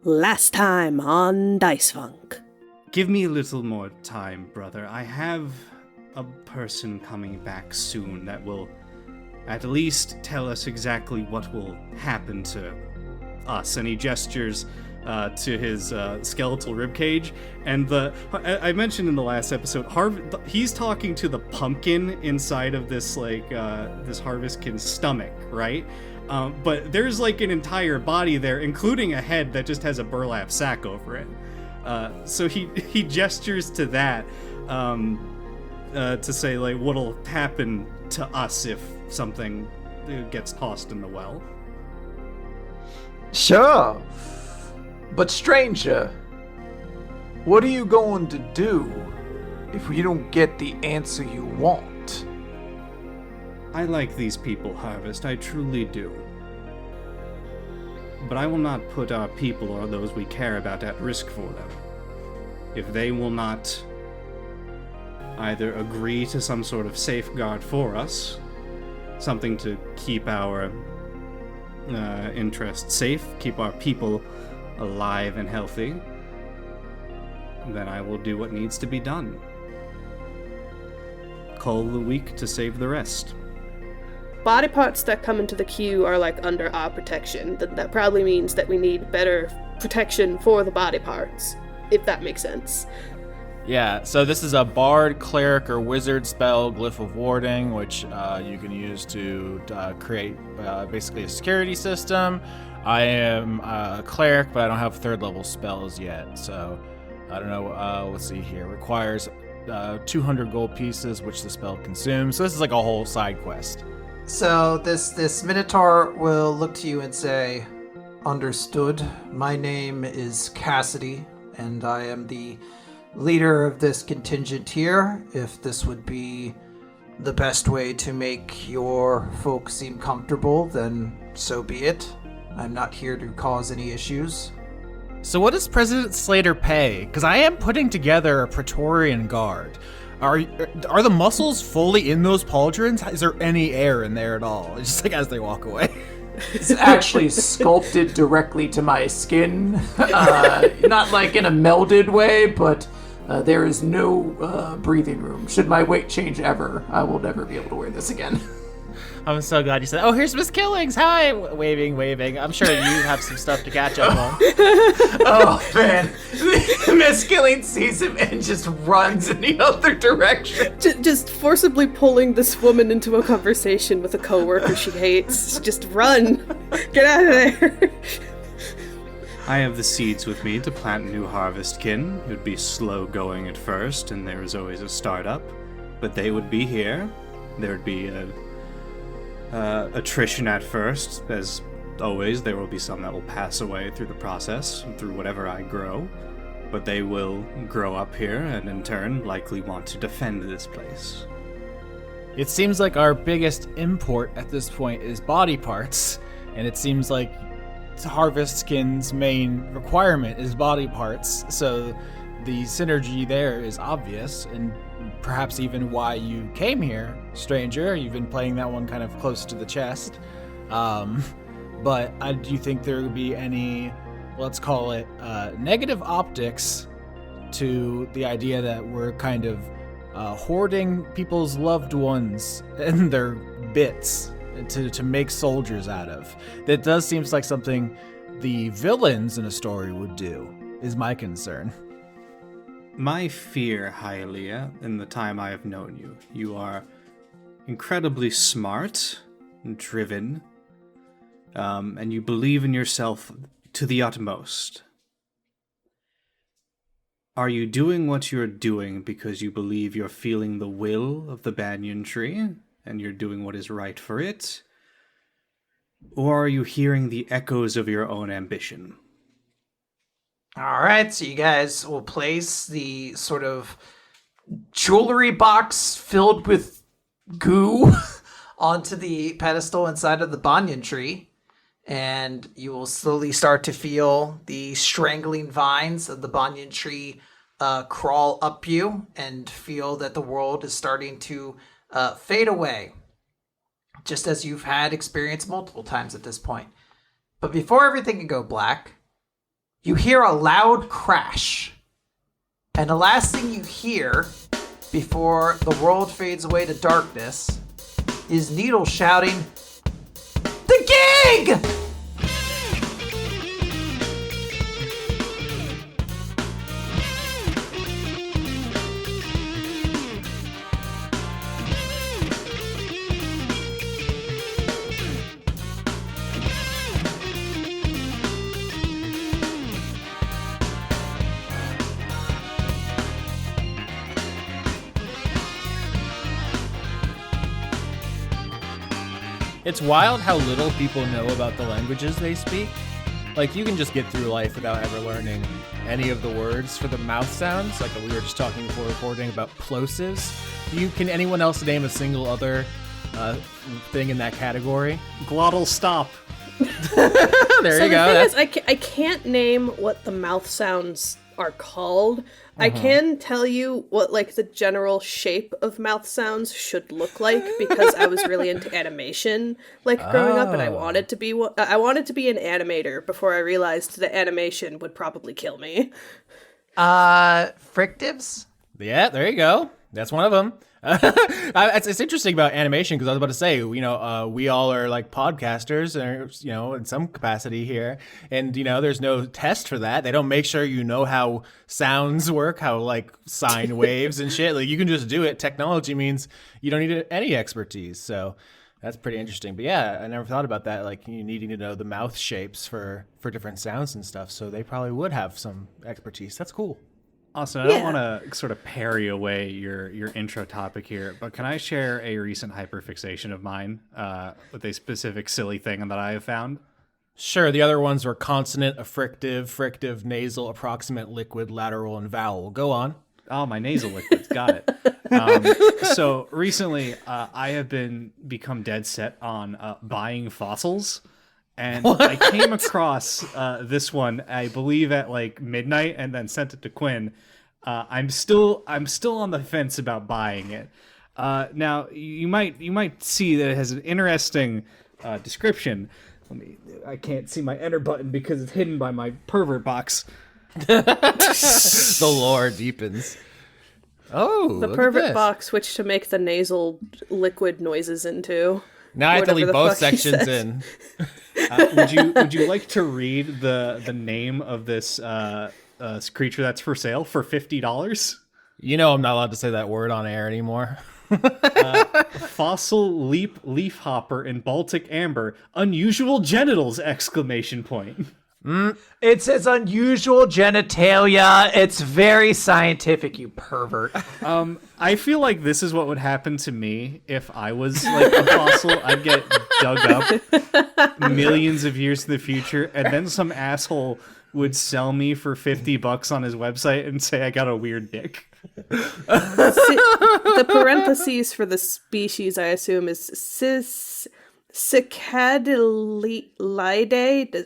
Last time on Dice Funk. Give me a little more time, brother. I have a person coming back soon that will at least tell us exactly what will happen to us. And he gestures to his skeletal ribcage. And I mentioned in the last episode, he's talking to the pumpkin inside of this this Harvestkin's stomach, right? But there's like an entire body there, including a head that just has a burlap sack over it. So he gestures to that to say like what'll happen to us if something gets tossed in the well. Sure. But stranger, what are you going to do if you don't get the answer you want? I like these people, Harvest, I truly do. But I will not put our people or those we care about at risk for them. If they will not either agree to some sort of safeguard for us, something to keep our interests safe, keep our people alive and healthy, then I will do what needs to be done. Cull the weak to save the rest. Body parts that come into the queue are like under our protection. That probably means that we need better protection for the body parts, if that makes sense. Yeah, so this is a bard, cleric, or wizard spell, Glyph of Warding, which you can use to create basically a security system. I am a cleric, but I don't have third level spells yet, so I don't know. Let's see here. Requires 200 gold pieces, which the spell consumes. So this is like a whole side quest. So this Minotaur will look to you and say, "Understood. My name is Cassidy, and I am the leader of this contingent here. If this would be the best way to make your folks seem comfortable, then so be it. I'm not here to cause any issues." So what does President Slater pay? Because I am putting together a Praetorian Guard. Are the muscles fully in those pauldrons? Is there any air in there at all? Just like as they walk away. It's actually sculpted directly to my skin. Not like in a melded way, but there is no breathing room. Should my weight change ever, I will never be able to wear this again. I'm so glad you said, "Oh, here's Miss Killings. Hi." Waving. I'm sure you have some stuff to catch up on. Oh, man. Miss Killings sees him and just runs in the other direction. Just forcibly pulling this woman into a conversation with a coworker she hates. Just run. Get out of there. I have the seeds with me to plant new Harvestkin. It would be slow going at first, and there is always a startup, but they would be here. There would be attrition at first, as always. There will be some that will pass away through the process, through whatever I grow, but they will grow up here and in turn likely want to defend this place. It seems like our biggest import at this point is body parts, and it seems like Harvestkin's main requirement is body parts, so the synergy there is obvious, and perhaps even why you came here, stranger. You've been playing that one kind of close to the chest. But do you think there would be any, let's call it, negative optics to the idea that we're kind of hoarding people's loved ones and their bits to make soldiers out of? That does seem like something the villains in a story would do, is my concern. My fear, Hialeah, in the time I have known you, you are incredibly smart and driven, and you believe in yourself to the utmost. Are you doing what you're doing because you believe you're feeling the will of the banyan tree, and you're doing what is right for it? Or are you hearing the echoes of your own ambition? Alright, so you guys will place the sort of jewelry box filled with goo onto the pedestal inside of the banyan tree, and you will slowly start to feel the strangling vines of the banyan tree crawl up you, and feel that the world is starting to fade away, just as you've had experience multiple times at this point. But before everything can go black, you hear a loud crash. And the last thing you hear before the world fades away to darkness is Needle shouting, "The gig!" It's wild how little people know about the languages they speak. Like, you can just get through life without ever learning any of the words for the mouth sounds. Like, we were just talking before recording about plosives. Can anyone else name a single other thing in that category? Glottal stop. There you go. The thing is, I can't name what the mouth sounds are called. I can tell you what, like, the general shape of mouth sounds should look like, because I was really into animation, like, growing up, and I wanted to be an animator before I realized that animation would probably kill me. Frictives? Yeah, there you go. That's one of them. It's interesting about animation, because I was about to say, we all are like podcasters, or, in some capacity here, and there's no test for that. They don't make sure you know how sounds work, how like sine waves and shit. Like, you can just do it. Technology means you don't need any expertise. So that's pretty interesting. But yeah, I never thought about that. Like, you needing to know the mouth shapes for different sounds and stuff. So they probably would have some expertise. That's cool. Austin, I don't want to sort of parry away your intro topic here, but can I share a recent hyperfixation of mine with a specific silly thing that I have found? Sure. The other ones were consonant, frictive, nasal, approximate, liquid, lateral, and vowel. Go on. Oh, my nasal liquids. Got it. So recently, I have become dead set on buying fossils. And I came across this one, I believe, at like midnight, and then sent it to Quinn. I'm still on the fence about buying it. Now you might see that it has an interesting description. I can't see my enter button because it's hidden by my pervert box. The lore deepens. Oh, the pervert box, which to make the nasal liquid noises into. Now I have to leave both sections in. Would you like to read the name of this creature that's for sale for $50? I'm not allowed to say that word on air anymore. Fossil leafhopper in Baltic amber, unusual genitals! ! It says unusual genitalia. It's very scientific, you pervert. I feel like this is what would happen to me if I was like a fossil. I'd get dug up millions of years in the future, and then some asshole would sell me for $50 on his website and say I got a weird dick. The parentheses for the species, I assume, is Cicadilidae.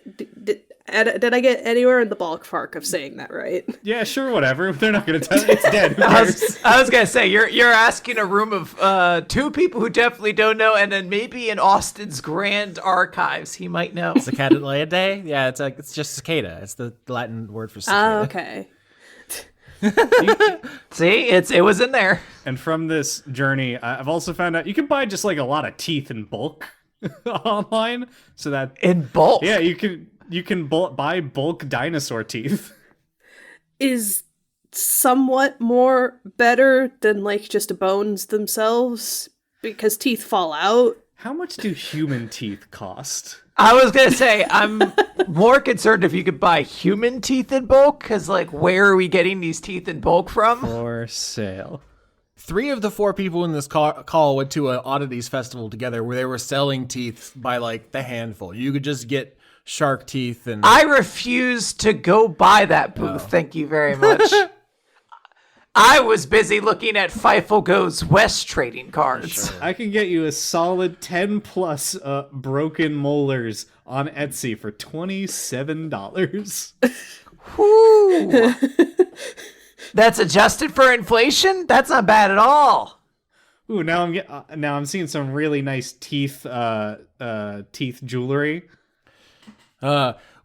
Did I get anywhere in the ballpark of saying that right? Yeah, sure, whatever. They're not going to tell you it's dead. I was going to say, you're asking a room of two people who definitely don't know, and then maybe in Austin's grand archives, he might know. Cicadilidae? Yeah, it's just cicada. It's the Latin word for cicada. Oh, okay. See, it was in there. And from this journey, I've also found out you can buy just like a lot of teeth in bulk online. So that in bulk? Yeah, you can buy bulk dinosaur teeth. Is somewhat more better than like just bones themselves, because teeth fall out. How much do human teeth cost? I was going to say, I'm more concerned if you could buy human teeth in bulk, because, like, where are we getting these teeth in bulk from? For sale. 3 of the 4 people in this call went to an oddities festival together where they were selling teeth by, like, the handful. You could just get shark teeth and... I refuse to go buy that booth, Thank you very much. I was busy looking at Feifel Goes West trading cards. Sure. I can get you a solid 10 plus broken molars on Etsy for $27. Whew. That's adjusted for inflation? That's not bad at all. Ooh, now I'm seeing some really nice teeth jewelry.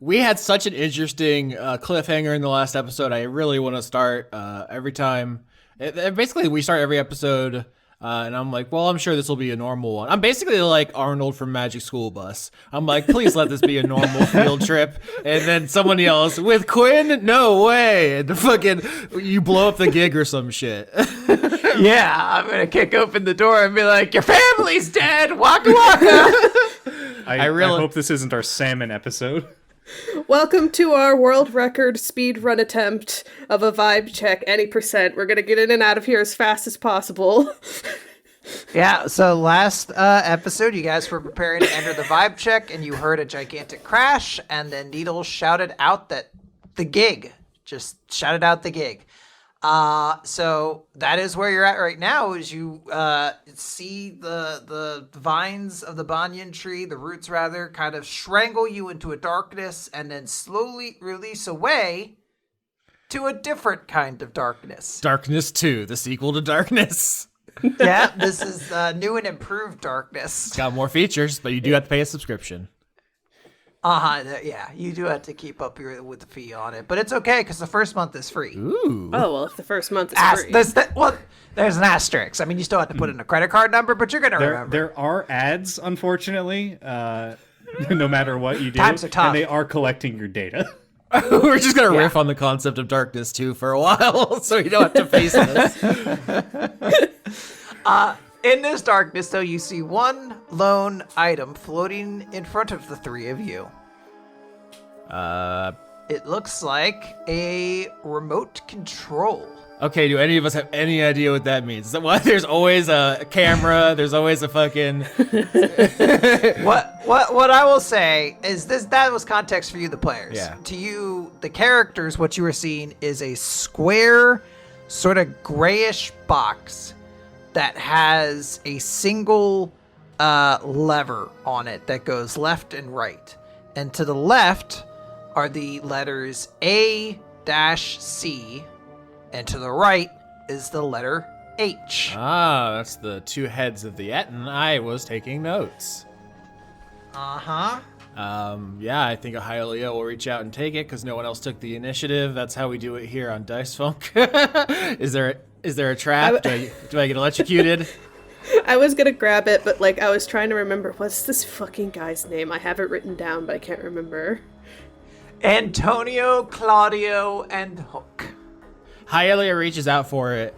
we had such an interesting cliffhanger in the last episode. I really want to start every time. Basically, we start every episode, and I'm like, well, I'm sure this will be a normal one. I'm basically like Arnold from Magic School Bus. I'm like, please let this be a normal field trip. And then someone yells, with Quinn? No way. And the fucking, you blow up the gig or some shit. Yeah, I'm gonna kick open the door and be like, your family's dead! Waka waka! I hope this isn't our salmon episode. Welcome to our world record speed run attempt of a vibe check, any percent. We're gonna get in and out of here as fast as possible. Yeah, so last episode, you guys were preparing to enter the vibe check, and you heard a gigantic crash, and then Needles shouted out that the gig. Just shouted out the gig. So that is where you're at right now, is you see the vines of the banyan tree, the roots rather, kind of strangle you into a darkness and then slowly release away to a different kind of darkness. Darkness 2, the sequel to Darkness. Yeah, this is new and improved darkness. It's got more features, but you do have to pay a subscription. Yeah, you do have to keep up with the fee on it, but it's okay because the first month is free. Ooh. Oh, well, if the first month is free. There's an asterisk. I mean, you still have to put in a credit card number, but you're gonna remember. There are ads, unfortunately, no matter what you do. Times are tough. And they are collecting your data. We're just going to riff on the concept of Darkness 2 for a while, so you don't have to face this. In this darkness, though, you see one lone item floating in front of the three of you. It looks like a remote control. Okay, do any of us have any idea what that means? Is that why there's always a camera, there's always a fucking... What I will say is that was context for you, the players. Yeah. To you, the characters, what you were seeing is a square, sort of grayish box that has a single lever on it that goes left and right. And to the left are the letters A-C, and to the right is the letter H. Ah, that's the two heads of the ettin. I was taking notes. Uh-huh. Yeah, I think Hialeah will reach out and take it because no one else took the initiative. That's how we do it here on Dice Funk. Is there a trap? Do I get electrocuted? I was gonna grab it, but I was trying to remember, what's this fucking guy's name? I have it written down, but I can't remember. Antonio-Claudio and Hook. Hialeah reaches out for it,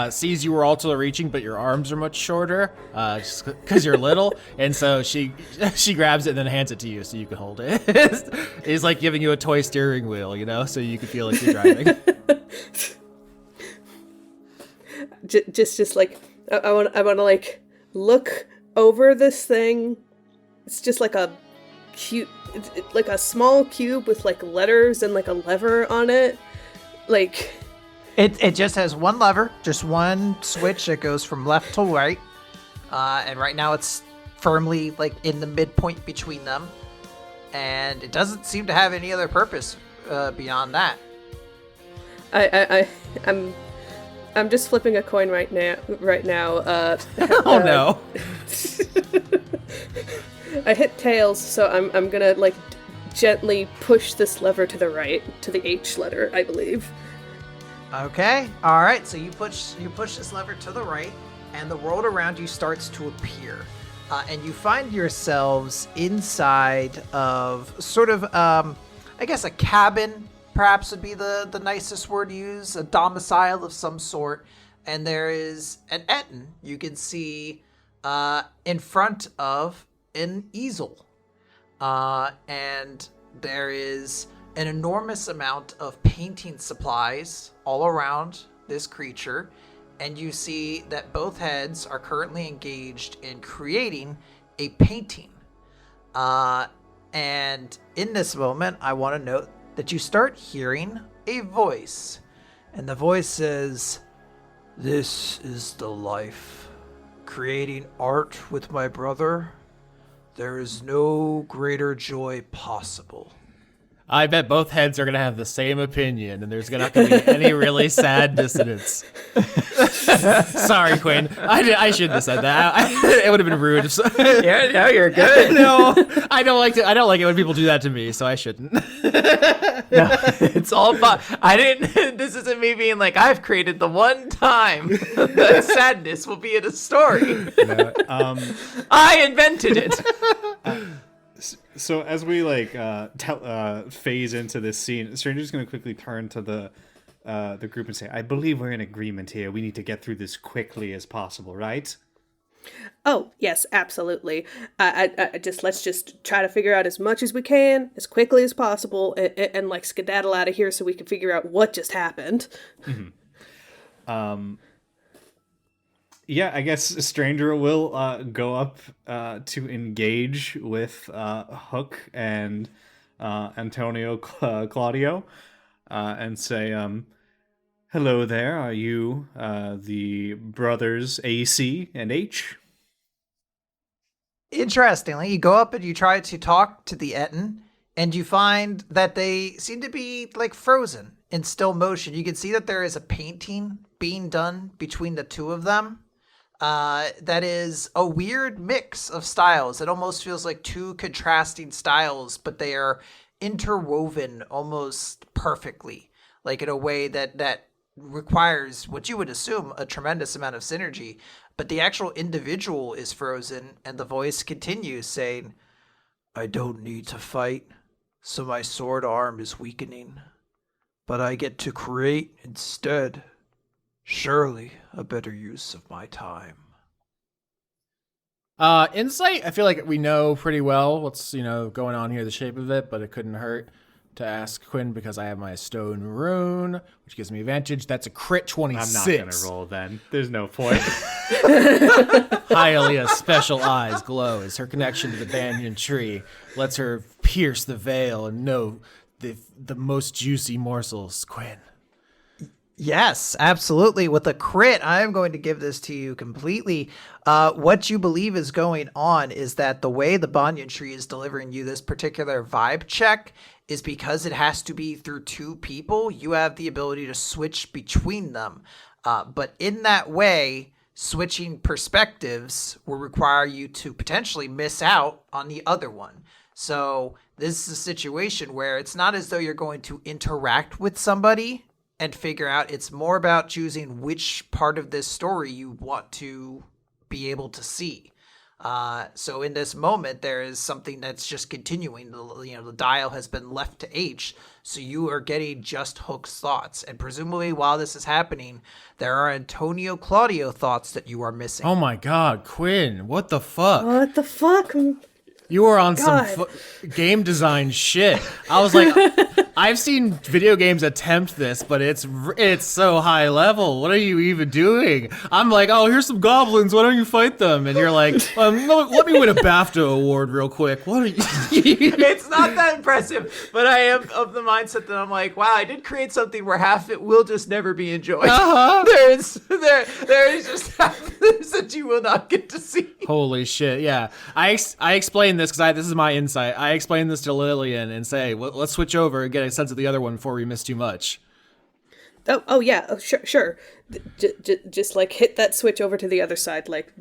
sees you were also reaching, but your arms are much shorter, just because you're little, and so she grabs it and then hands it to you so you can hold it. It's like giving you a toy steering wheel, so you can feel like you're driving. Just I want to look over this thing. It's just like a cute, like a small cube with letters and a lever on it, It just has one lever, just one switch that goes from left to right, and right now it's firmly in the midpoint between them, and it doesn't seem to have any other purpose beyond that. I'm just flipping a coin right now. Oh no! I hit tails, so I'm gonna gently push this lever to the right, to the H letter, I believe. Okay, all right. So you push this lever to the right, and the world around you starts to appear, and you find yourselves inside of sort of, I guess, a cabin. Perhaps would be the nicest word to use, a domicile of some sort. And there is an ettin you can see in front of an easel, and there is an enormous amount of painting supplies all around this creature, and you see that both heads are currently engaged in creating a painting. And in this moment, I want to note that you start hearing a voice, and the voice says, "This is the life. Creating art with my brother, there is no greater joy possible." I bet both heads are going to have the same opinion, and there's going to have to be any really sad dissonance. Sorry, Quinn. I shouldn't have said that. It would have been rude. Yeah, no, you're good. No, I don't like it when people do that to me, so I shouldn't. No, it's all fun. I didn't. This isn't me being like, I've created the one time that sadness will be in a story. No, I invented it. So as we phase into this scene, Stranger's going to quickly turn to the group and say, "I believe we're in agreement here. We need to get through this quickly as possible, right?" Oh, yes, absolutely. Let's just try to figure out as much as we can, as quickly as possible, and like skedaddle out of here so we can figure out what just happened. Mm-hmm. Yeah, I guess Stranger will go up to engage with Hook and Antonio-Claudio and say, "Hello there, are you the brothers AC and H?" Interestingly, you go up and you try to talk to the ettin, and you find that they seem to be like frozen in still motion. You can see that there is a painting being done between the two of them. That is a weird mix of styles. It almost feels like two contrasting styles, but they are interwoven almost perfectly, like in a way that requires what you would assume a tremendous amount of synergy. But the actual individual is frozen, and the voice continues saying, "I don't need to fight, so my sword arm is weakening, but I get to create instead. Surely a better use of my time." Insight, I feel like we know pretty well what's, going on here, the shape of it, but it couldn't hurt to ask Quinn because I have my stone rune, which gives me advantage. That's a crit 26. I'm not going to roll then. There's no point. Hialeah's special eyes glow as her connection to the banyan tree lets her pierce the veil and know the most juicy morsels, Quinn. Yes, absolutely. With a crit, I am going to give this to you completely. What you believe is going on is that the way the banyan tree is delivering you this particular vibe check is because it has to be through two people. You have the ability to switch between them. But in that way, switching perspectives will require you to potentially miss out on the other one. So this is a situation where it's not as though you're going to interact with somebody and figure out. It's more about choosing which part of this story you want to be able to see. So in this moment, there is something that's just continuing. The dial has been left to H, so you are getting just Hook's thoughts. And presumably while this is happening, there are Antonio-Claudio thoughts that you are missing. Oh my god, Quinn, what the fuck? What the fuck? You were on some game design shit. I was like, I've seen video games attempt this, but it's so high level. What are you even doing? I'm like, oh, here's some goblins. Why don't you fight them? And you're like, let me win a BAFTA award real quick. What are you? It's not that impressive, but I am of the mindset that I'm like, wow, I did create something where half it will just never be enjoyed. Uh-huh. There is just half this that you will not get to see. Holy shit! Yeah, I explained this because this is my insight. I explained this to Lilian and say, well, let's switch over and get a sense of the other one before we miss too much. Oh yeah, sure. Just like hit that switch over to the other side, like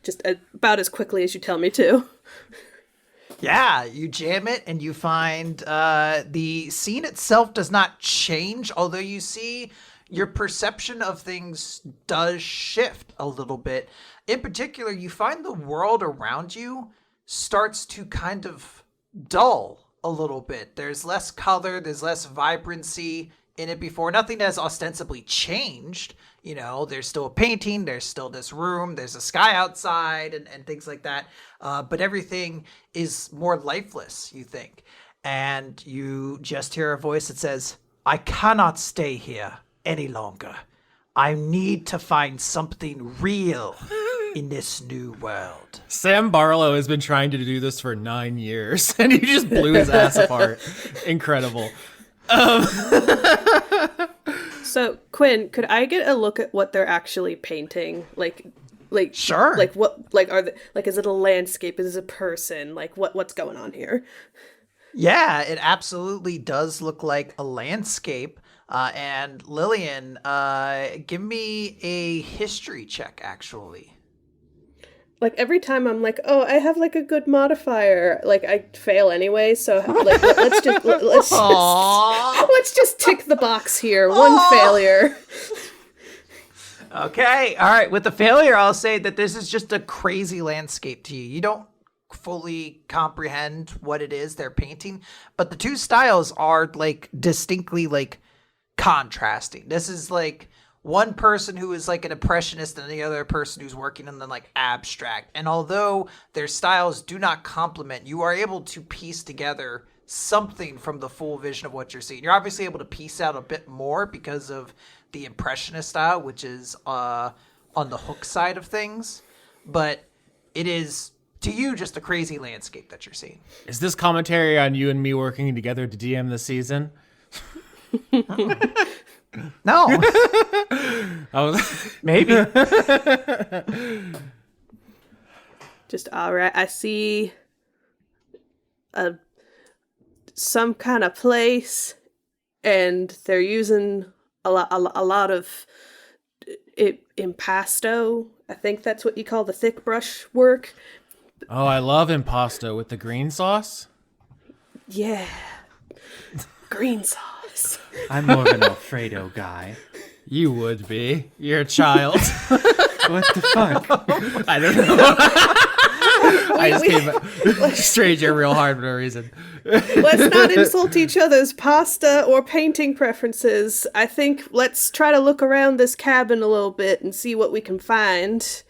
just about as quickly as you tell me to. Yeah, you jam it and you find the scene itself does not change, although you see your perception of things does shift a little bit. In particular, you find the world around you starts to kind of dull a little bit. There's less color, there's less vibrancy in it before. Nothing has ostensibly changed. There's still a painting, there's still this room, there's a sky outside and things like that. But everything is more lifeless, you think. And you just hear a voice that says, "I cannot stay here any longer. I need to find something real in this new world." Sam Barlow has been trying to do this for 9 years, and he just blew his ass apart. Incredible. So, Quinn, could I get a look at what they're actually painting? Like Sure. Like what? Like are they, like is it a landscape? Is it a person? Like what's going on here? Yeah, it absolutely does look like a landscape. And Lilian, give me a history check, actually. Like every time I'm like, oh, I have like a good modifier. Like I fail anyway, so like let's just tick the box here. One failure. Okay, all right. With the failure, I'll say that this is just a crazy landscape to you. You don't fully comprehend what it is they're painting, but the two styles are like distinctly like contrasting. This is like one person who is like an impressionist and the other person who's working in the like abstract. And although their styles do not complement, you are able to piece together something from the full vision of what you're seeing. You're obviously able to piece out a bit more because of the impressionist style, which is on the Hook side of things, but it is to you just a crazy landscape that you're seeing. Is this commentary on you and me working together to DM this season? No. Maybe. Just all right. I see some kind of place, and they're using a lot of impasto. I think that's what you call the thick brush work. Oh, I love impasto with the green sauce. Yeah, green sauce. I'm more of an Alfredo guy. You would be. You're a child. What the fuck? I don't know. I just came stranger real hard for no reason. Let's not insult each other's pasta or painting preferences. I think let's try to look around this cabin a little bit and see what we can find.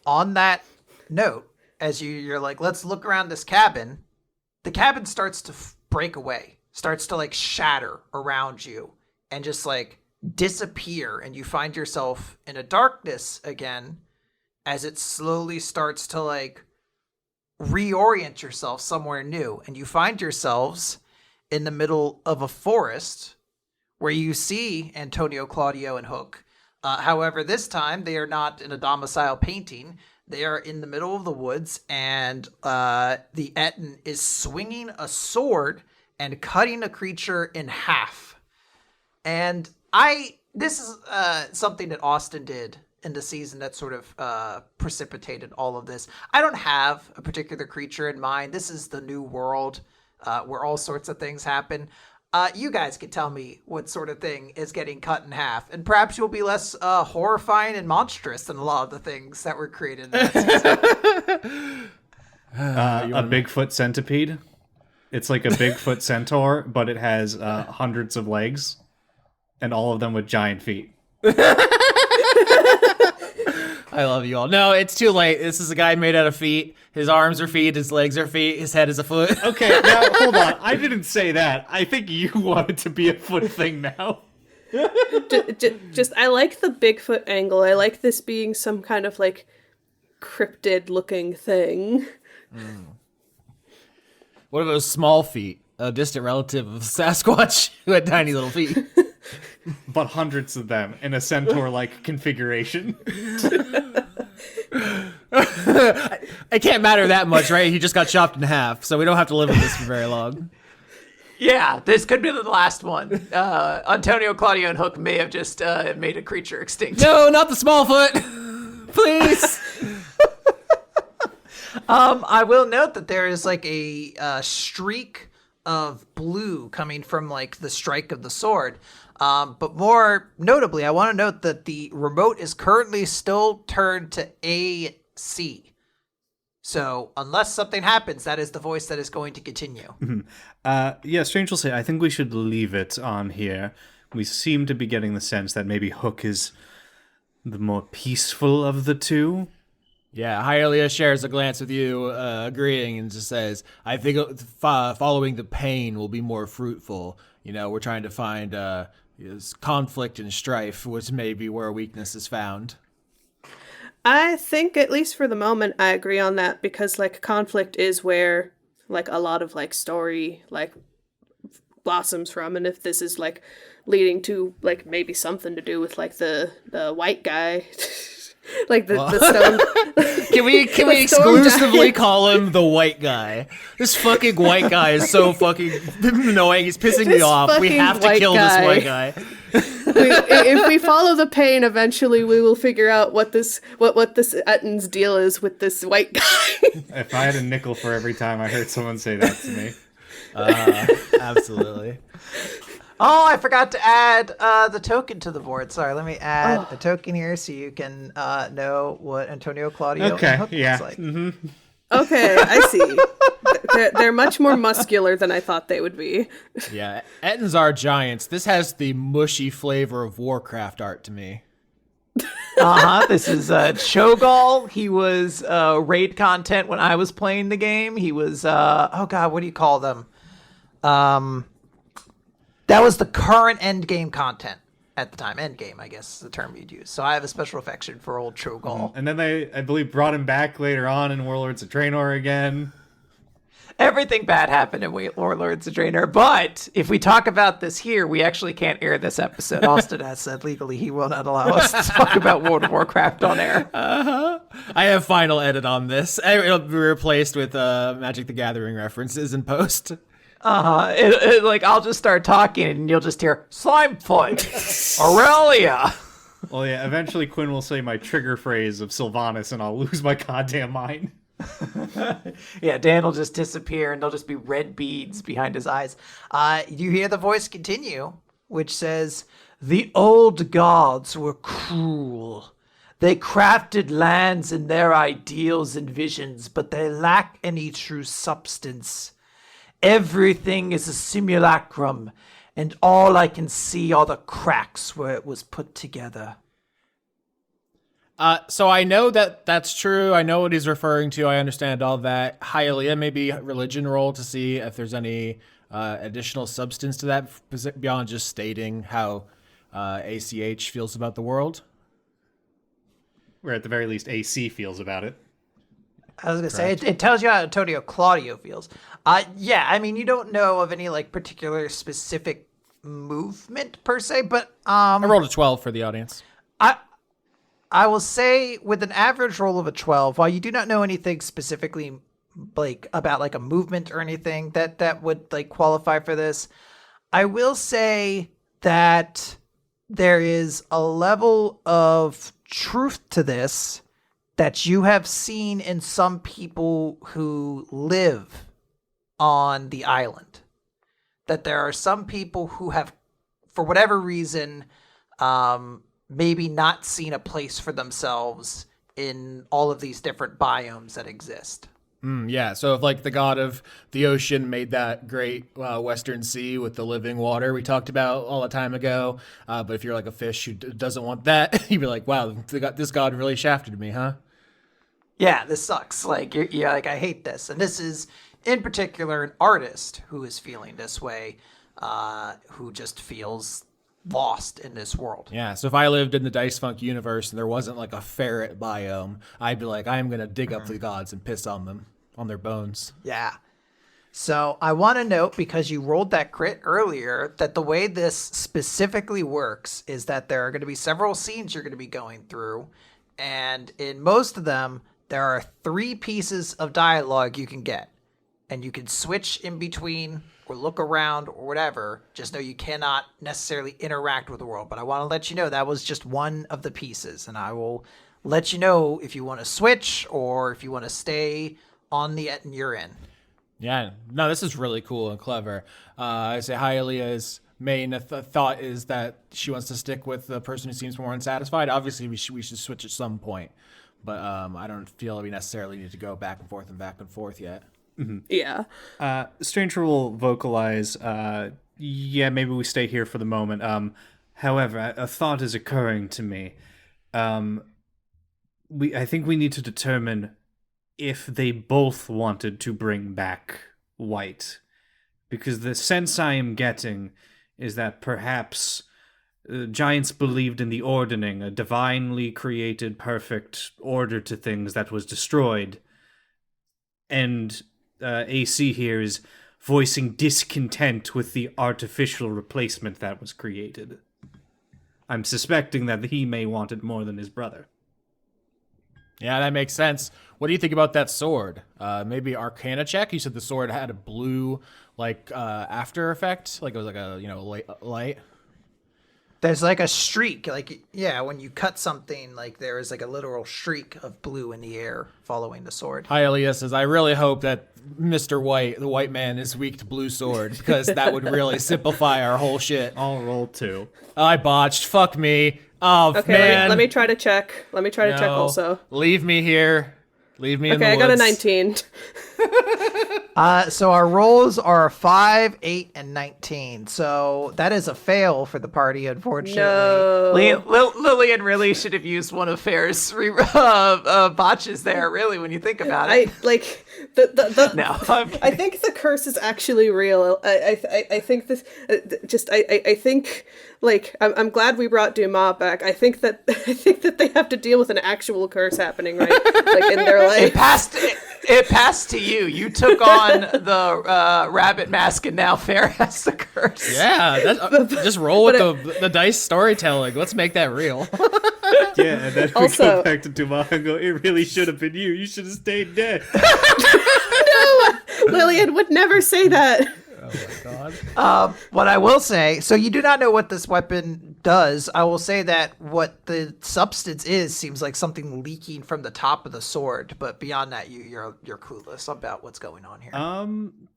On that note, as you're like, let's look around this cabin, the cabin starts to break away, starts to like shatter around you and just like disappear. And you find yourself in a darkness again as it slowly starts to like reorient yourself somewhere new. And you find yourselves in the middle of a forest where you see Antonio-Claudio and Hook. However, this time they are not in a domicile painting. They are in the middle of the woods, and the ettin is swinging a sword and cutting a creature in half. And this is something that Austin did in the season that sort of precipitated all of this. I don't have a particular creature in mind. This is the new world where all sorts of things happen. You guys can tell me what sort of thing is getting cut in half, and perhaps you'll be less horrifying and monstrous than a lot of the things that were created in that season. A Bigfoot centipede. It's like a Bigfoot centaur, but it has hundreds of legs, and all of them with giant feet. I love you all. No, it's too late. This is a guy made out of feet. His arms are feet, his legs are feet, his head is a foot. Okay, now hold on. I didn't say that. I think you want it to be a foot thing now. Just I like the Bigfoot angle. I like this being some kind of like cryptid looking thing. What about those small feet? A distant relative of Sasquatch who had tiny little feet. But hundreds of them in a centaur-like configuration. It can't matter that much, right? He just got chopped in half, so we don't have to live with this for very long. Yeah, this could be the last one. Antonio-Claudio and Hook may have just made a creature extinct. No, not the small foot! Please! I will note that there is like a streak of blue coming from like the strike of the sword. But more notably, I want to note that the remote is currently still turned to AC. So unless something happens, that is the voice that is going to continue. Yeah, strange will say, I think we should leave it on here. We seem to be getting the sense that maybe Hook is the more peaceful of the two. Yeah, Hialeah shares a glance with you, agreeing, and just says, I think following the pain will be more fruitful. You know, we're trying to find conflict and strife, which may be where weakness is found. I think, at least for the moment, I agree on that, because like conflict is where like a lot of like story like blossoms from, and if this is like leading to like maybe something to do with like the white guy. Like the stone. Can we storm exclusively giant. call him the white guy? This fucking white guy is so fucking annoying. He's pissing me This off. We fucking have to white kill guy. this white guy. If we follow the pain, eventually we will figure out what this Ettin's deal is with this white guy. If I had a nickel for every time I heard someone say that to me. Absolutely. Oh, I forgot to add the token to the board. Sorry, let me add a token here so you can know what Antonio-Claudio Okay, and Hook yeah. looks like. Okay, I see. They're much more muscular than I thought they would be. Yeah, Ettins are giants. This has the mushy flavor of Warcraft art to me. This is Cho'Gall. He was raid content when I was playing the game. He was oh god, what do you call them? That was the current end game content at the time. End game, I guess, is the term you'd use. So I have a special affection for old Cho'Gall. And then they, I believe, brought him back later on in Warlords of Draenor again. Everything bad happened in Warlords of Draenor, but if we talk about this here, we actually can't air this episode. Austin has said legally he will not allow us to talk about World of Warcraft on air. I have final edit on this. It'll be replaced with Magic the Gathering references in post. Like, I'll just start talking and you'll just hear, Slimefoot, Aurelia. Well, yeah, eventually Quinn will say my trigger phrase of Sylvanas and I'll lose my goddamn mind. Yeah, Dan will just disappear and there'll just be red beads behind his eyes. You hear the voice continue, which says, the old gods were cruel. They crafted lands in their ideals and visions, but they lack any true substance. Everything is a simulacrum, and all I can see are the cracks where it was put together. So I know that that's true. I know what he's referring to. I understand all that. Hialeah, maybe religion roll to see if there's any additional substance to that beyond just stating how ACH feels about the world. Or at the very least, AC feels about it. I was going to say, it tells you how Antonio-Claudio feels. Yeah, I mean, you don't know of any, like, particular specific movement, per se, but... I rolled a 12 for the audience. I will say, with an average roll of a 12, while you do not know anything specifically, like, about, like, a movement or anything that would, like, qualify for this, I will say that there is a level of truth to this that you have seen in some people who live on the island. That there are some people who have, for whatever reason, maybe not seen a place for themselves in all of these different biomes that exist. Yeah, so if like the god of the ocean made that great western sea with the living water we talked about all the time ago, but if you're like a fish who doesn't want that, you'd be like, wow, this god really shafted me, huh? Yeah, this sucks. Like, you're like, I hate this. And this is, in particular, an artist who is feeling this way, who just feels lost in this world. Yeah, so if I lived in the Dice Funk universe and there wasn't like a ferret biome, I'd be like, I am going to dig up the gods and piss on them, on their bones. Yeah. So I want to note, because you rolled that crit earlier, that the way this specifically works is that there are going to be several scenes you're going to be going through, and in most of them, there are 3 pieces of dialogue you can get, and you can switch in between or look around or whatever. Just know you cannot necessarily interact with the world. But I want to let you know that was just one of the pieces, and I will let you know if you want to switch or if you want to stay on the ettin you're in. Yeah, no, this is really cool and clever. I say Hialeah's main thought is that she wants to stick with the person who seems more unsatisfied. Obviously, we should switch at some point. But I don't feel we necessarily need to go back and forth yet. Mm-hmm. Yeah. Stranger will vocalize, yeah, maybe we stay here for the moment. However, a thought is occurring to me. I think we need to determine if they both wanted to bring back White. Because the sense I am getting is that perhaps giants believed in the ordning, a divinely created perfect order to things that was destroyed. And AC here is voicing discontent with the artificial replacement that was created. I'm suspecting that he may want it more than his brother. Yeah, that makes sense. What do you think about that sword? Maybe Arcana check. You said the sword had a blue, after effect, like it was like a light. There's like a streak, when you cut something, like there is like a literal streak of blue in the air following the sword. Hialeah says, I really hope that Mr. White, the white man, is weak to blue sword, because that would really simplify our whole shit. I'll roll 2. I botched. Fuck me. Oh, Okay, man. let me try to check. Let me try to check also. Leave me here. Leave me in the Okay, I woods. got a 19. So our rolls are 5, 8, and 19. So that is a fail for the party, unfortunately. No. Lilian really should have used one of Fair's botches there, really, when you think about it. No. I think the curse is actually real. I think this. I think I'm glad we brought Dumas back. I think that they have to deal with an actual curse happening, right? Like in their life. It passed to you. You took on the rabbit mask, and now Fair has the curse. Yeah, just roll with the dice storytelling. Let's make that real. Yeah, and then we Also- go back to Dumas and go, it really should have been you. You should have stayed dead. No, Lilian would never say that. Oh my god. What I will say, so you do not know what this weapon does. I will say that what the substance is seems like something leaking from the top of the sword, but beyond that, you're clueless about what's going on here.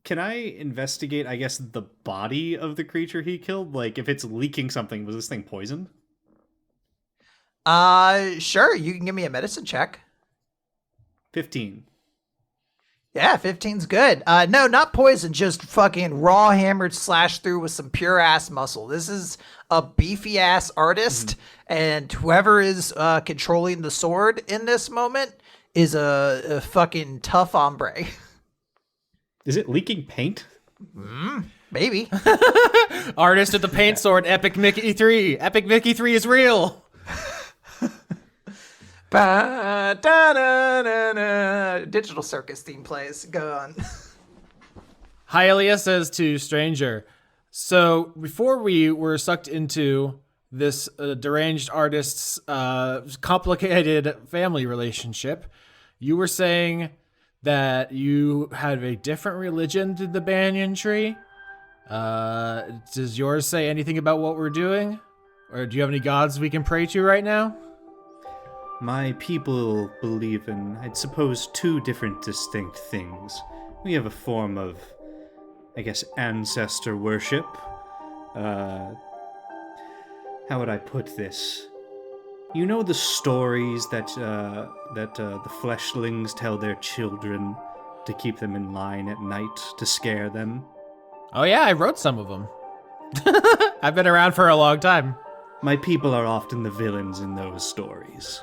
Can I investigate, I guess, the body of the creature he killed? Like, if it's leaking something, was this thing poisoned? Sure. You can give me a medicine check. 15. Yeah, 15's good. No, not poison, just fucking raw hammered slash through with some pure ass muscle. This is a beefy ass artist, and whoever is controlling the sword in this moment is a fucking tough hombre. Is it leaking paint? Maybe. Artist of the paint sword, Epic Mickey 3. Epic Mickey 3 is real. Digital circus theme plays. Go on. Hialeah says to Stranger, so before we were sucked into this deranged artist's complicated family relationship, you were saying that you had a different religion to the banyan tree. Does yours say anything about what we're doing? Or do you have any gods we can pray to right now? My people believe in, I'd suppose, 2 different distinct things. We have a form of, I guess, ancestor worship. How would I put this? You know the stories that the fleshlings tell their children to keep them in line at night, to scare them? Oh yeah, I wrote some of them. I've been around for a long time. My people are often the villains in those stories.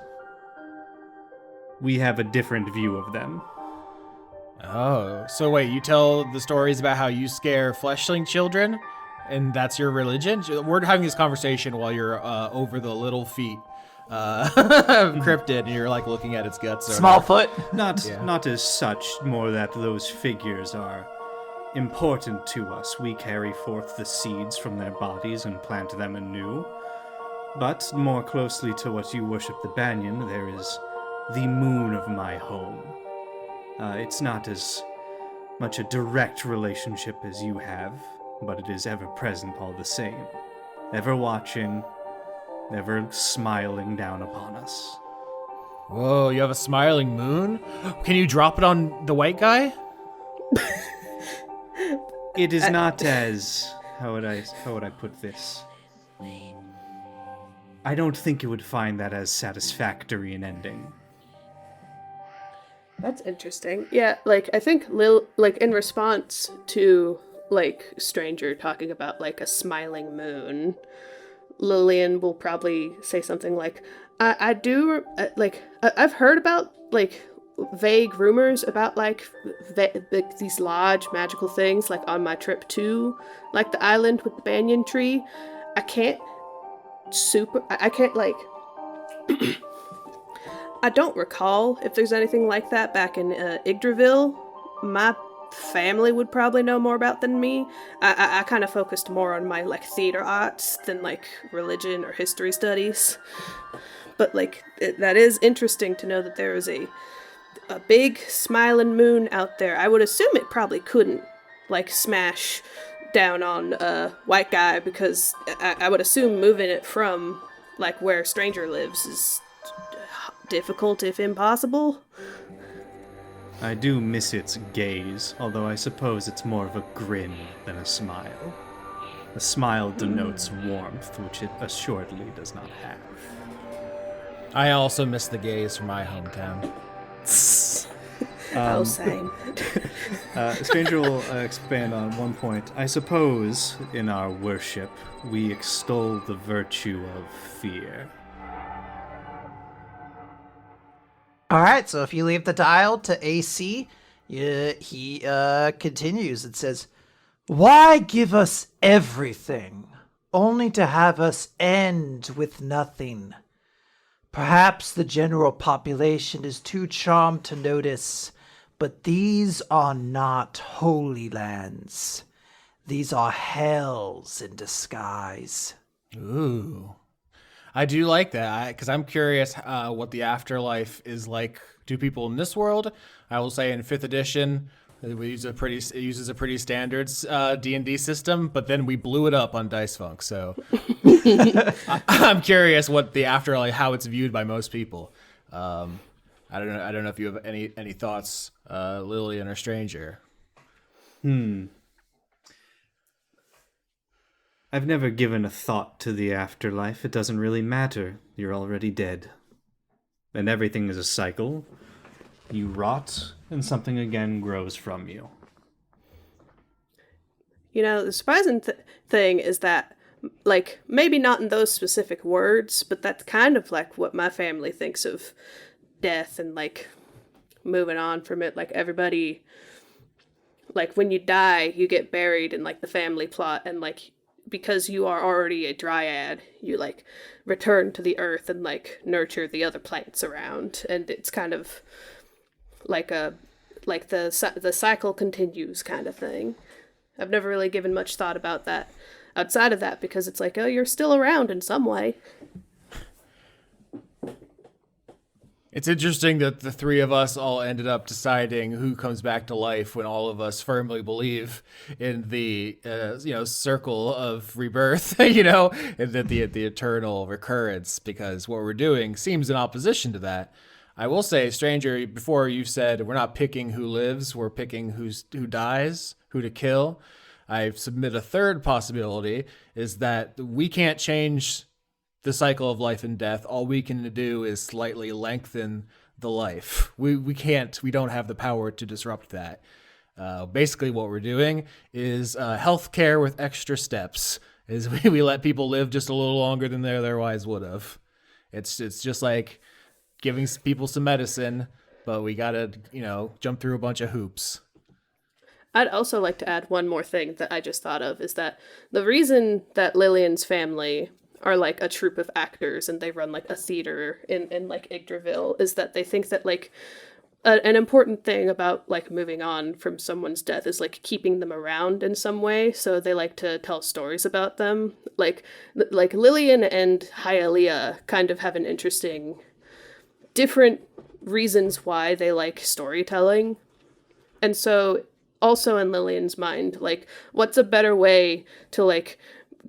We have a different view of them. Oh, so wait, you tell the stories about how you scare fleshling children, and that's your religion? We're having this conversation while you're over the little feet cryptid, and you're like looking at its guts. Small foot. Not as such, more that those figures are important to us. We carry forth the seeds from their bodies and plant them anew. But more closely to what you worship the banyan, there is the moon of my home. It's not as much a direct relationship as you have, but it is ever present all the same. Ever watching, ever smiling down upon us. Whoa, you have a smiling moon? Can you drop it on the white guy? It is not as... How would I put this? I don't think you would find that as satisfactory an ending. That's interesting. Yeah, I think in response to Stranger talking about a smiling moon, Lilian will probably say something like, I've heard about vague rumors about these large magical things on my trip to the island with the banyan tree. I can't I don't recall if there's anything like that back in Yggdrasil. My family would probably know more about than me. I kind of focused more on my like theater arts than like religion or history studies. But like that is interesting to know that there is a big smiling moon out there. I would assume it probably couldn't like smash down on a white guy, because I would assume moving it from like where Stranger lives is difficult if impossible. I do miss its gaze, although I suppose it's more of a grin than a smile. A smile denotes warmth, which it assuredly does not have. I also miss the gays from my hometown. Same. Stranger will expand on one point. I suppose in our worship we extol the virtue of fear. All right, so if you leave the dial to AC, he continues. It says, "Why give us everything, only to have us end with nothing? Perhaps the general population is too charmed to notice, but these are not holy lands. These are hells in disguise." Ooh. I do like that, because I'm curious what the afterlife is like to people in this world. I will say in 5th edition, it uses a pretty standard D&D system, but then we blew it up on Dice Funk. So I'm curious what the afterlife, how it's viewed by most people. I don't know if you have any thoughts, Lilian or Stranger. I've never given a thought to the afterlife. It doesn't really matter. You're already dead. And everything is a cycle. You rot, and something again grows from you. You know, the surprising thing is that, like, maybe not in those specific words, but that's kind of like what my family thinks of death and, like, moving on from it. Like, everybody, like, when you die, you get buried in, like, the family plot, and, like, because you are already a dryad, you like return to the earth and like nurture the other plants around, and it's kind of like the cycle continues kind of thing. I've never really given much thought about that outside of that, because it's like, oh, you're still around in some way. It's interesting that the three of us all ended up deciding who comes back to life when all of us firmly believe in the circle of rebirth, and that the eternal recurrence, because what we're doing seems in opposition to that. I will say, Stranger, before you said we're not picking who lives, we're picking who dies, who to kill. I submit a third possibility is that we can't change the cycle of life and death. All we can do is slightly lengthen the life. We don't have the power to disrupt that. Basically what we're doing is healthcare with extra steps. Is we let people live just a little longer than they otherwise would have. It's just like giving people some medicine, but we gotta, jump through a bunch of hoops. I'd also like to add one more thing that I just thought of, is that the reason that Lillian's family are like a troupe of actors and they run like a theater in like Yggdrasil is that they think that like an important thing about like moving on from someone's death is like keeping them around in some way. So they like to tell stories about them. Like Lilian and Hialeah kind of have an interesting different reasons why they like storytelling. And so also in Lillian's mind, like, what's a better way to like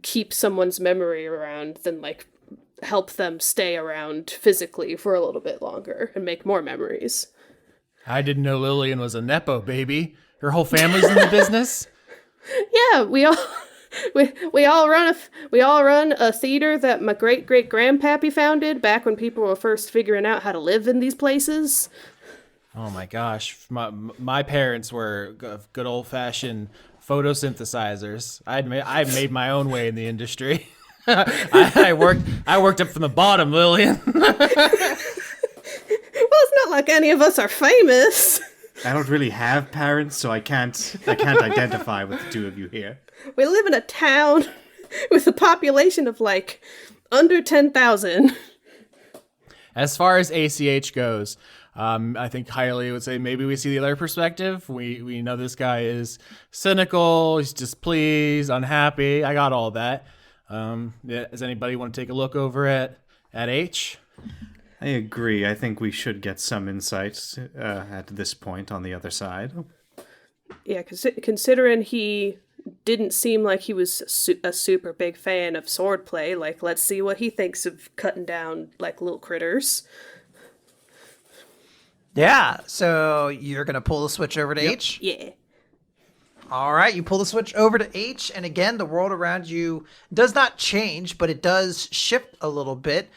keep someone's memory around than like help them stay around physically for a little bit longer and make more memories. I didn't know Lilian was a Nepo baby. Her whole family's in the business. Yeah, we all run a theater that my great grandpappy founded back when people were first figuring out how to live in these places. Oh my gosh, my parents were good old fashioned photosynthesizers. I made my own way in the industry. I worked up from the bottom, Lilian. Well, it's not like any of us are famous. I don't really have parents, so I can't identify with the two of you here. We live in a town with a population of like under 10,000. As far as ACH goes, I think Hialeah would say maybe we see the other perspective. We know this guy is cynical, he's displeased, unhappy. I got all that. Does anybody want to take a look over at H? I agree. I think we should get some insights at this point on the other side. Yeah, considering he didn't seem like he was a super big fan of swordplay, like, let's see what he thinks of cutting down, like, little critters. Yeah, so you're going to pull the switch over to H? Yeah. All right, you pull the switch over to H, and again, the world around you does not change, but it does shift a little bit.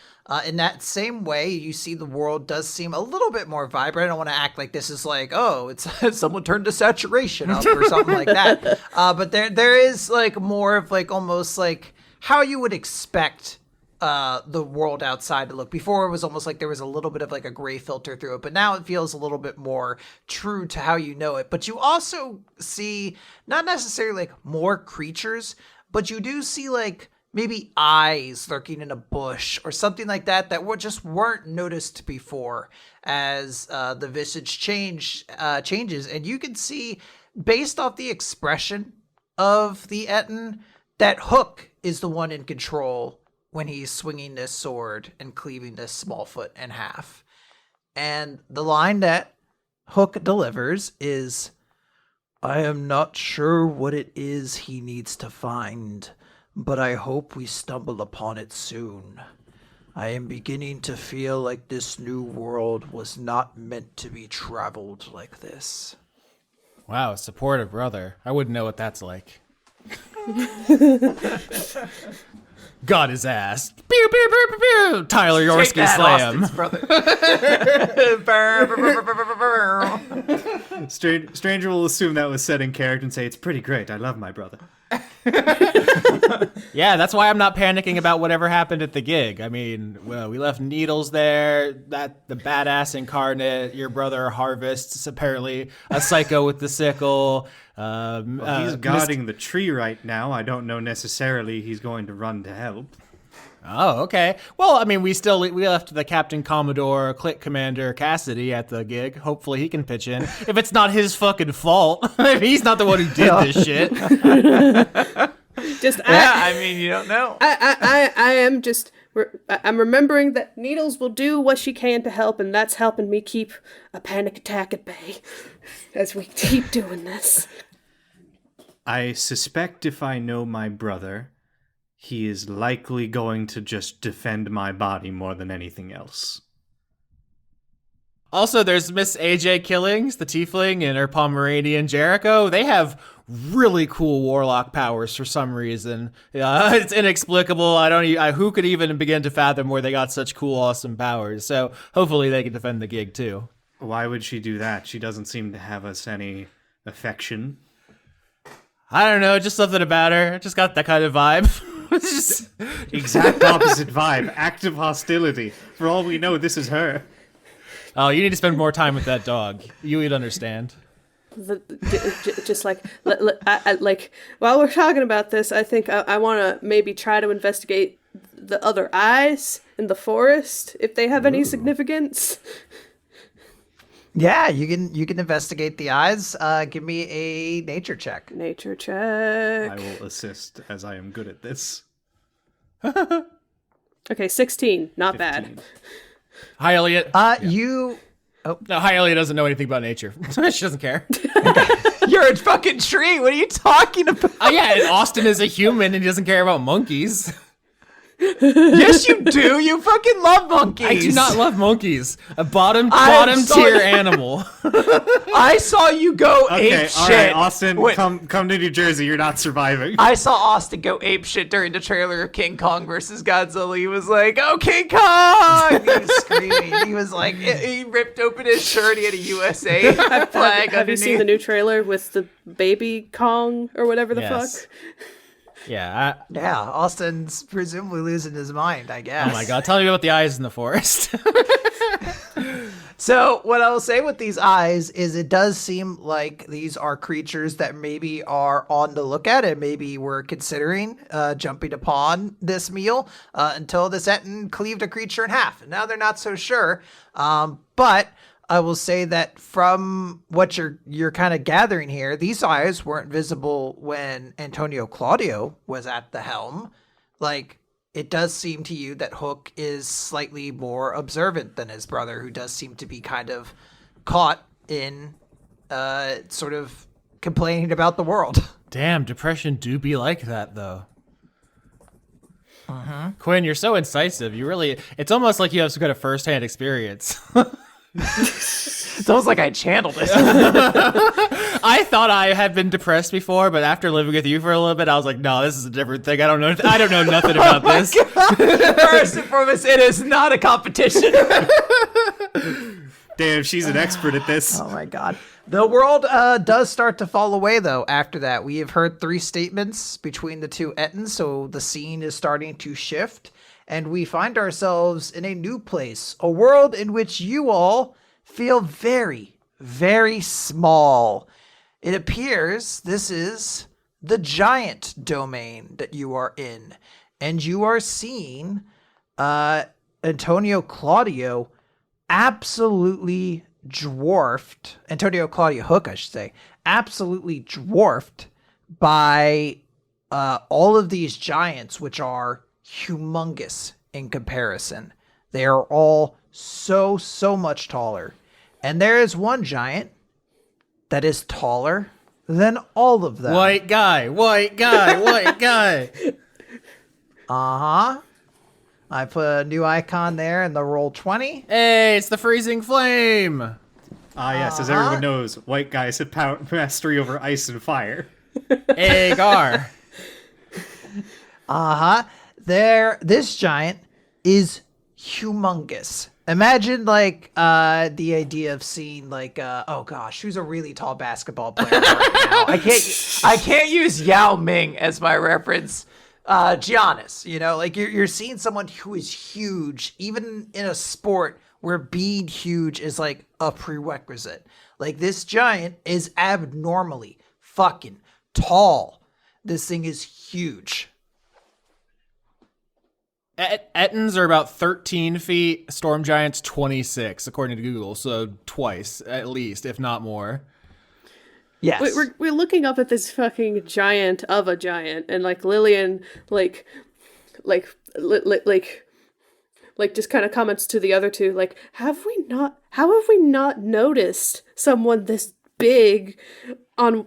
In that same way, you see the world does seem a little bit more vibrant. I don't want to act like this is like, oh, it's someone turned the saturation up or something like that. But there is like more of like almost like how you would expect the world outside to look. Before it was almost like there was a little bit of like a gray filter through it, but now it feels a little bit more true to how you know it. But you also see not necessarily like more creatures, but you do see like maybe eyes lurking in a bush or something like that just weren't noticed before as the visage changes. And you can see, based off the expression of the ettin, that Hook is the one in control when he's swinging this sword and cleaving this small foot in half. And the line that Hook delivers is, "I am not sure what it is he needs to find, but I hope we stumble upon it soon. I am beginning to feel like this new world was not meant to be traveled like this." Wow, supportive brother. I wouldn't know what that's like. Got his ass. Pew, pew, pew, pew, pew. Tyler Yorsky slam. Stranger will assume that was set in character and say, "It's pretty great. I love my brother." Yeah, that's why I'm not panicking about whatever happened at the gig. I mean, well, we left Needles there, that the badass incarnate, your brother Harvest's apparently a psycho with the sickle. Well, he's guarding the tree right now. I don't know necessarily he's going to run to help. Oh, okay. Well, I mean, we left the Captain Commodore Click Commander Cassidy at the gig. Hopefully he can pitch in. If it's not his fucking fault. If he's not the one who did this shit. I mean, you don't know. I'm remembering that Needles will do what she can to help, and that's helping me keep a panic attack at bay as we keep doing this. I suspect if I know my brother, he is likely going to just defend my body more than anything else. Also, there's Miss AJ Killings, the tiefling, and her Pomeranian Jericho. They have really cool warlock powers for some reason. It's inexplicable. Who could even begin to fathom where they got such cool, awesome powers? So hopefully they can defend the gig too. Why would she do that? She doesn't seem to have us any affection. I don't know, just something about her. Just got that kind of vibe. It's just exact opposite vibe. Active hostility. For all we know, this is her. Oh, you need to spend more time with that dog. You would understand. Just like while we're talking about this, I think I want to maybe try to investigate the other eyes in the forest if they have any significance. Yeah, you can investigate the eyes. Give me a nature check. Nature check. I will assist as I am good at this. Okay, 16. Not 15. bad. Hialeah. No, Hialeah doesn't know anything about nature. She doesn't care. You're a fucking tree. What are you talking about? Yeah, and Austin is a human and he doesn't care about monkeys. Yes, you do. You fucking love monkeys. I do not love monkeys. A bottom sorry. tier animal. I saw you go ape shit. All right, Austin, come to New Jersey. You're not surviving. I saw Austin go ape shit during the trailer of King Kong versus Godzilla. He was like, "Oh, King Kong!" He was screaming. He was like, he ripped open his shirt. He had a USA flag. Have you seen the new trailer with the baby Kong or whatever the Yes. fuck? Yeah. Yeah, Austin's presumably losing his mind, I guess. Oh my god, tell me about the eyes in the forest. So what I will say with these eyes is it does seem like these are creatures that maybe are on the lookout and maybe were considering jumping upon this meal until this ettin cleaved a creature in half. And now they're not so sure. But I will say that from what you're kind of gathering here, these eyes weren't visible when Antonio-Claudio was at the helm. Like, it does seem to you that Hook is slightly more observant than his brother, who does seem to be kind of caught in sort of complaining about the world. Damn, depression do be like that, though. Quinn, you're so incisive. It's almost like you have some kind of first-hand experience. It's almost like I channeled it. I thought I had been depressed before, but after living with you for a little bit, I was like, no, this is a different thing. I don't know nothing about this. First and foremost, it is not a competition. Damn, she's an expert at this. Oh my god. The world does start to fall away, though, after that. We have heard 3 statements between the 2 ettins, so the scene is starting to shift, and we find ourselves in a new place, a world in which you all feel very, very small. It appears this is the giant domain that you are in, and you are seeing Antonio-Claudio absolutely dwarfed, Antonio-Claudio Hook, I should say, absolutely dwarfed by all of these giants, which are humongous in comparison. They are all so much taller. And there is one giant that is taller than all of them. White guy. Uh-huh. I put a new icon there in the roll 20. Hey, it's the freezing flame. Ah, yes, as everyone knows, white guys have mastery over ice and fire. Hey, Gar. Uh-huh. This giant is humongous. Imagine, like, the idea of seeing, like, oh gosh, who's a really tall basketball player right now? I can't use Yao Ming as my reference. Giannis, like you're seeing someone who is huge, even in a sport where being huge is like a prerequisite. Like, this giant is abnormally fucking tall. This thing is huge. Ettins are about 13 feet, storm giants 26, according to Google, so twice, at least, if not more. Yes. We're looking up at this fucking giant of a giant, and like Lilian, like just kind of comments to the other 2, like, how have we not noticed someone this big on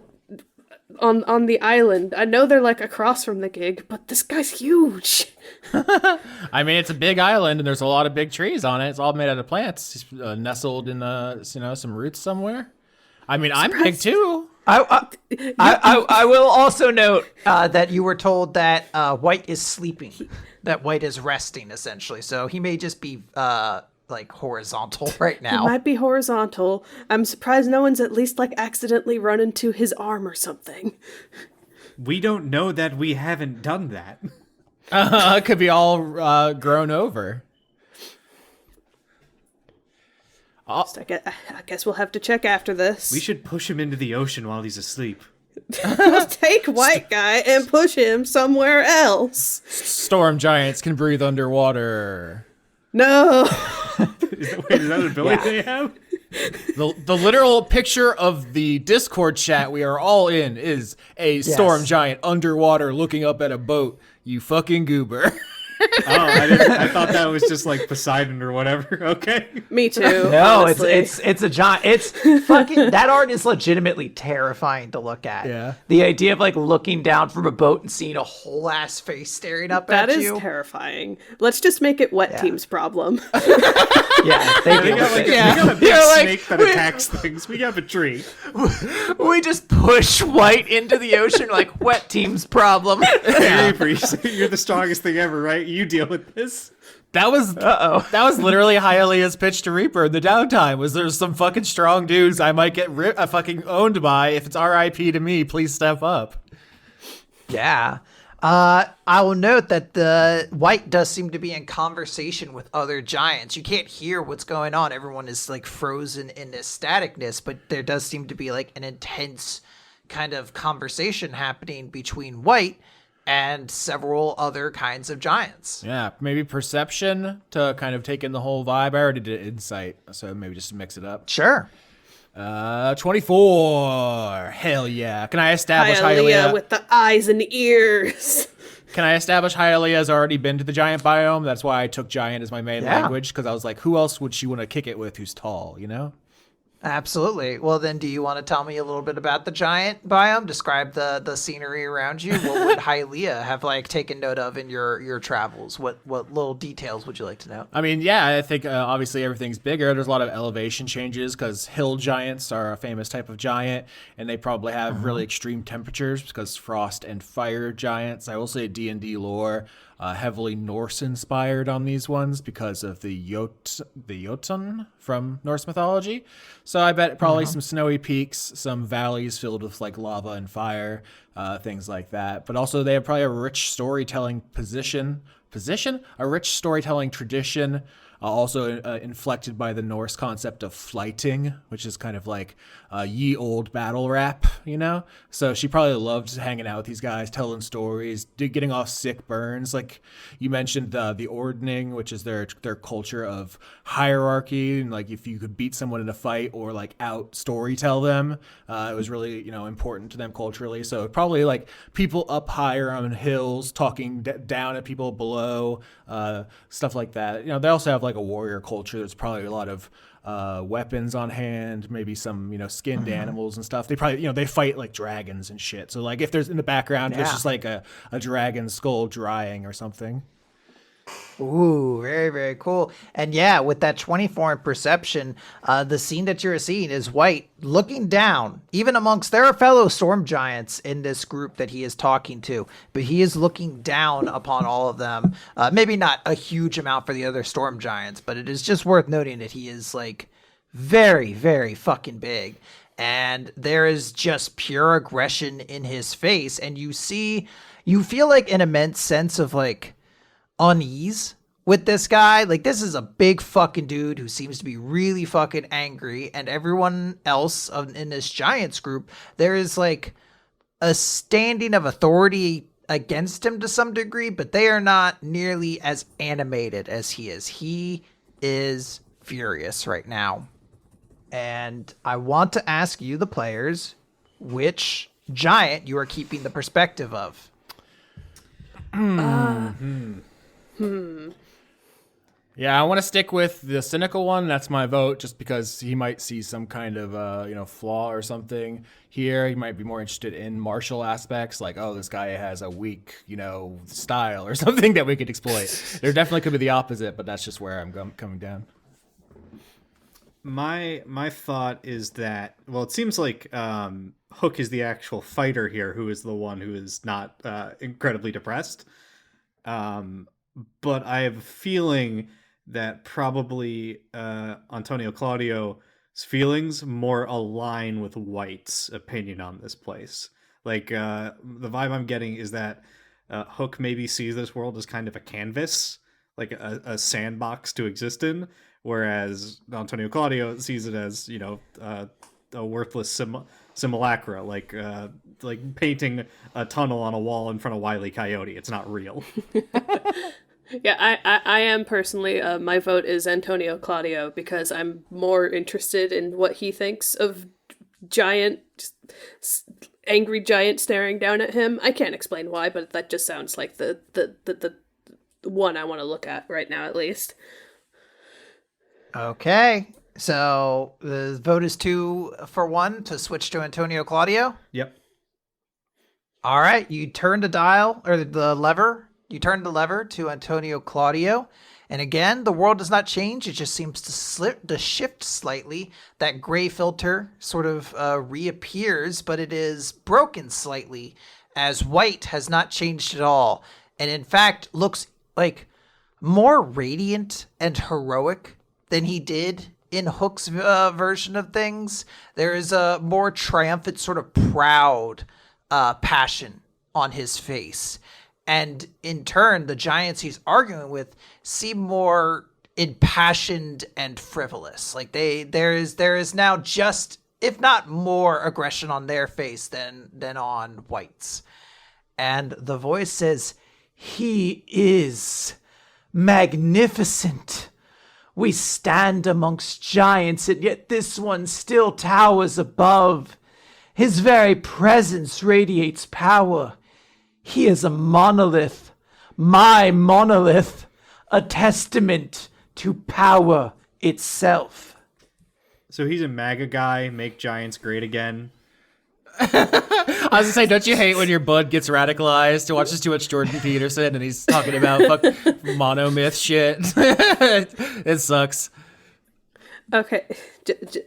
the island? I know they're like across from the gig, but this guy's huge. I mean, it's a big island, and there's a lot of big trees on it. It's all made out of plants, it's, nestled in some roots somewhere. I mean, I'm big too. I will also note that you were told that White is sleeping, that White is resting, essentially. So he may just be like horizontal right now. He might be horizontal. I'm surprised no one's at least like accidentally run into his arm or something. We don't know that we haven't done that. It could be all grown over. I guess we'll have to check after this. We should push him into the ocean while he's asleep. Let's take White Guy and push him somewhere else. Storm giants can breathe underwater. No. Is that an ability they have? The literal picture of the Discord chat we are all in is a storm giant underwater looking up at a boat. You fucking goober. I thought that was just like Poseidon or whatever. Okay. Me too. No, honestly. it's a giant. It's fucking, that art is legitimately terrifying to look at. Yeah. The idea of like looking down from a boat and seeing a whole ass face staring up at you. That is terrifying. Let's just make it Wet Team's problem. Yeah, they We got a big snake that attacks things. We have a tree. We just push White into the ocean like Wet Team's problem. Hey, Reaper, you're the strongest thing ever, right? You deal with this. That was literally Hialeah's pitch to Reaper in the downtime. Was there's some fucking strong dudes I might get fucking owned by. If it's R.I.P. to me, please step up. Yeah. I will note that the White does seem to be in conversation with other giants. You can't hear what's going on. Everyone is like frozen in this staticness, but there does seem to be like an intense kind of conversation happening between White and several other kinds of giants. Yeah, maybe perception to kind of take in the whole vibe. I already did insight, so maybe just mix it up. Sure. 24. Hell yeah. Can I establish Hialeah Hialeah? with the eyes and ears. Can I establish Hialeah has already been to the giant biome? That's why I took giant as my main language, because I was like, who else would she want to kick it with who's tall, you know? Absolutely. Well, then, do you want to tell me a little bit about the giant biome? Describe the scenery around you. What would Hialeah have taken note of in your travels? What little details would you like to know? I mean, yeah, I think obviously everything's bigger. There's a lot of elevation changes because hill giants are a famous type of giant, and they probably have really extreme temperatures because frost and fire giants. I will say D&D lore. Heavily Norse-inspired on these ones because of the Jotun from Norse mythology. So I bet probably some snowy peaks, some valleys filled with lava and fire, things like that. But also they have probably a rich storytelling a rich storytelling tradition. Also inflected by the Norse concept of flighting, which is kind of like ye old battle rap, you know? So she probably loved hanging out with these guys, telling stories, getting off sick burns. Like you mentioned the ordning, which is their culture of hierarchy. And if you could beat someone in a fight or out story tell them, it was really, important to them culturally. So probably people up higher on hills talking down at people below, stuff like that. They also have a warrior culture. There's probably a lot of weapons on hand, maybe some skinned animals and stuff. They probably they fight dragons and shit. So if there's in the background there's just a dragon skull drying or something. Ooh, very, very cool. And yeah, with that 24 in perception, the scene that you're seeing is White looking down, even amongst their fellow storm giants in this group that he is talking to. But he is looking down upon all of them. Maybe not a huge amount for the other storm giants, but it is just worth noting that he is very, very fucking big. And there is just pure aggression in his face. And you feel an immense sense of unease with this guy. This is a big fucking dude who seems to be really fucking angry, and everyone else in this giants group, there is a standing of authority against him to some degree, but they are not nearly as animated as he is. He is furious right now. And I want to ask you, the players, which giant you are keeping the perspective of. Yeah, I want to stick with the cynical one. That's my vote, just because he might see some kind of flaw or something here. He might be more interested in martial aspects, this guy has a weak style or something that we could exploit. There definitely could be the opposite, but that's just where I'm coming down. My thought is that, well, it seems like Hook is the actual fighter here, who is the one who is not incredibly depressed. But I have a feeling that probably Antonio-Claudio's feelings more align with White's opinion on this place. The vibe I'm getting is that Hook maybe sees this world as kind of a canvas, a sandbox to exist in, whereas Antonio-Claudio sees it as, a worthless simulacra, like painting a tunnel on a wall in front of Wile E. Coyote. It's not real. Yeah, I am personally, my vote is Antonio-Claudio, because I'm more interested in what he thinks of angry giant staring down at him. I can't explain why, but that just sounds like the one I want to look at right now, at least. Okay, so the vote is 2-1 to switch to Antonio-Claudio. Yep. All right, you turn the lever. You turn the lever to Antonio-Claudio, and again, the world does not change. It just seems to shift slightly. That gray filter sort of reappears, but it is broken slightly, as White has not changed at all, and in fact looks more radiant and heroic than he did in Hook's version of things. There is a more triumphant, sort of proud passion on his face. And in turn, the giants he's arguing with seem more impassioned and frivolous. There is now just, if not more, aggression on their face than on White's. And the voice says, "He is magnificent. We stand amongst giants, and yet this one still towers above. His very presence radiates power. He is a monolith, my monolith, a testament to power itself." So he's a MAGA guy, make giants great again. I was gonna say, don't you hate when your bud gets radicalized to watch too much Jordan Peterson and he's talking about monomyth shit? It sucks. Okay,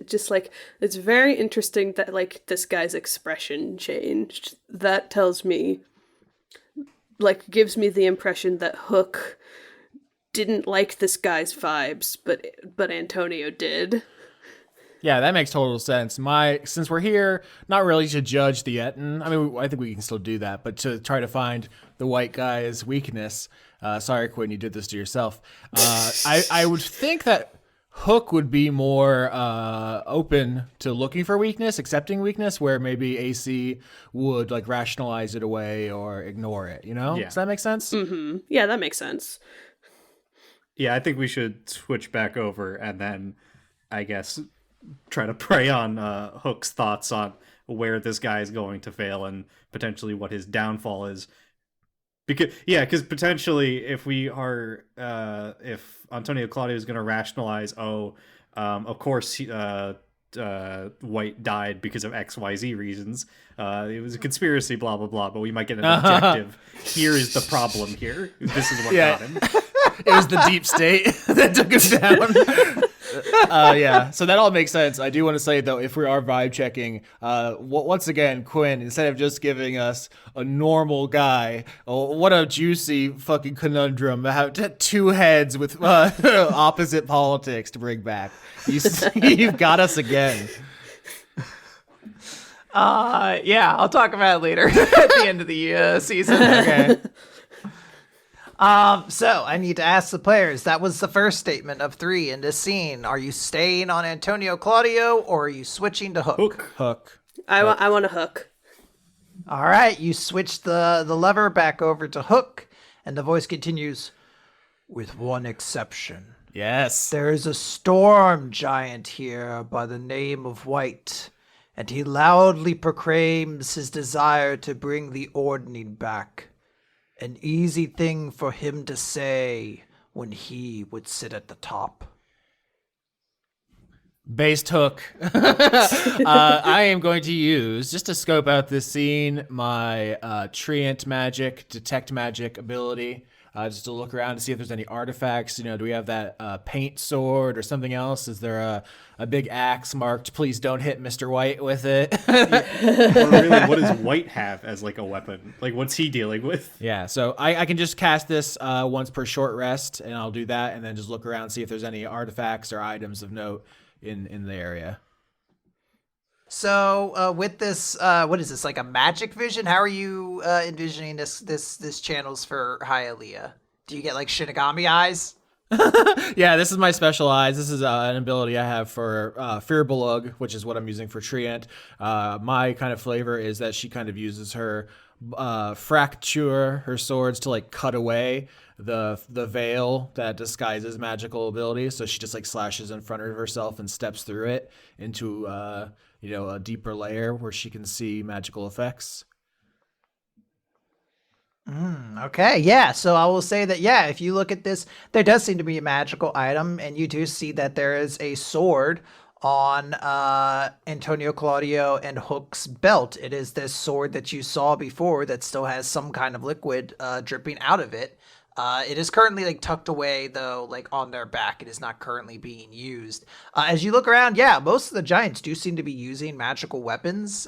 just like, it's very interesting that like this guy's expression changed. That tells me, like, gives me the impression that Hook didn't like this guy's vibes, but Antonio did. Yeah, that makes total sense. Since we're here, not really to judge the ettin. I mean, I think we can still do that, but to try to find the white guy's weakness. Sorry, Quinn, you did this to yourself. I would think that Hook would be more open to looking for weakness, accepting weakness, where maybe AC would like rationalize it away or ignore it. You know? Yeah. Does that make sense? Mm-hmm. Yeah, that makes sense. Yeah, I think we should switch back over and then, I guess, try to prey on Hook's thoughts on where this guy is going to fail and potentially what his downfall is. Because potentially if Antonio-Claudio is going to rationalize, of course White died because of XYZ reasons. It was a conspiracy, blah, blah, blah, but we might get an objective. Here is the problem here. This is what got him. It was the deep state that took him down. Yeah, so that all makes sense. I do want to say, though, if we are vibe checking, once again, Quinn, instead of just giving us a normal guy, what a juicy fucking conundrum. Have two heads with opposite politics to bring back. You've got us again. Yeah, I'll talk about it later at the end of the season. Okay. So I need to ask the players. That was the first statement of 3 in this scene. Are you staying on Antonio-Claudio or are you switching to Hook? Hook. I want a Hook. All right, you switch the lever back over to Hook, and the voice continues, "With one exception. Yes. There is a storm giant here by the name of White, and he loudly proclaims his desire to bring the ordning back. An easy thing for him to say when he would sit at the top." Based Hook. I am going to use, just to scope out this scene, my Treant magic, detect magic ability. Just to look around to see if there's any artifacts. Do we have that paint sword or something else? Is there a big axe marked, "Please don't hit Mr. White" with it? Or really, what does White have as like a weapon? Like, what's he dealing with? Yeah, so I can just cast this once per short rest, and I'll do that, and then just look around, see if there's any artifacts or items of note in the area. So with this, what is this, like a magic vision? How are you envisioning this channels for Hialeah? Do you get like Shinigami eyes? Yeah, this is my special eyes. This is an ability I have for Fearbulug, which is what I'm using for Treant. My kind of flavor is that she kind of uses her fracture, her swords, to like cut away the veil that disguises magical abilities. So she just like slashes in front of herself and steps through it into a deeper layer where she can see magical effects. Okay, yeah. So I will say that, yeah, if you look at this, there does seem to be a magical item, and you do see that there is a sword on Antonio-Claudio and Hook's belt. It is this sword that you saw before that still has some kind of liquid dripping out of it. It is currently like tucked away, though, like on their back. It is not currently being used. As you look around, yeah, most of the giants do seem to be using magical weapons.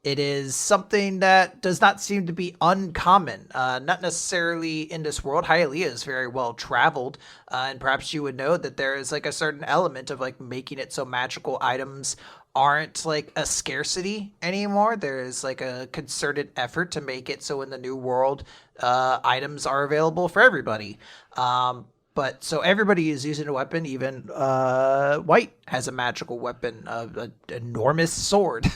It is something that does not seem to be uncommon, not necessarily in this world. Hialeah is very well traveled, and perhaps you would know that there is like a certain element of like making it so magical items aren't like a scarcity anymore. There is like a concerted effort to make it so in the new world, items are available for everybody. But so everybody is using a weapon. Even White has a magical weapon, an enormous sword.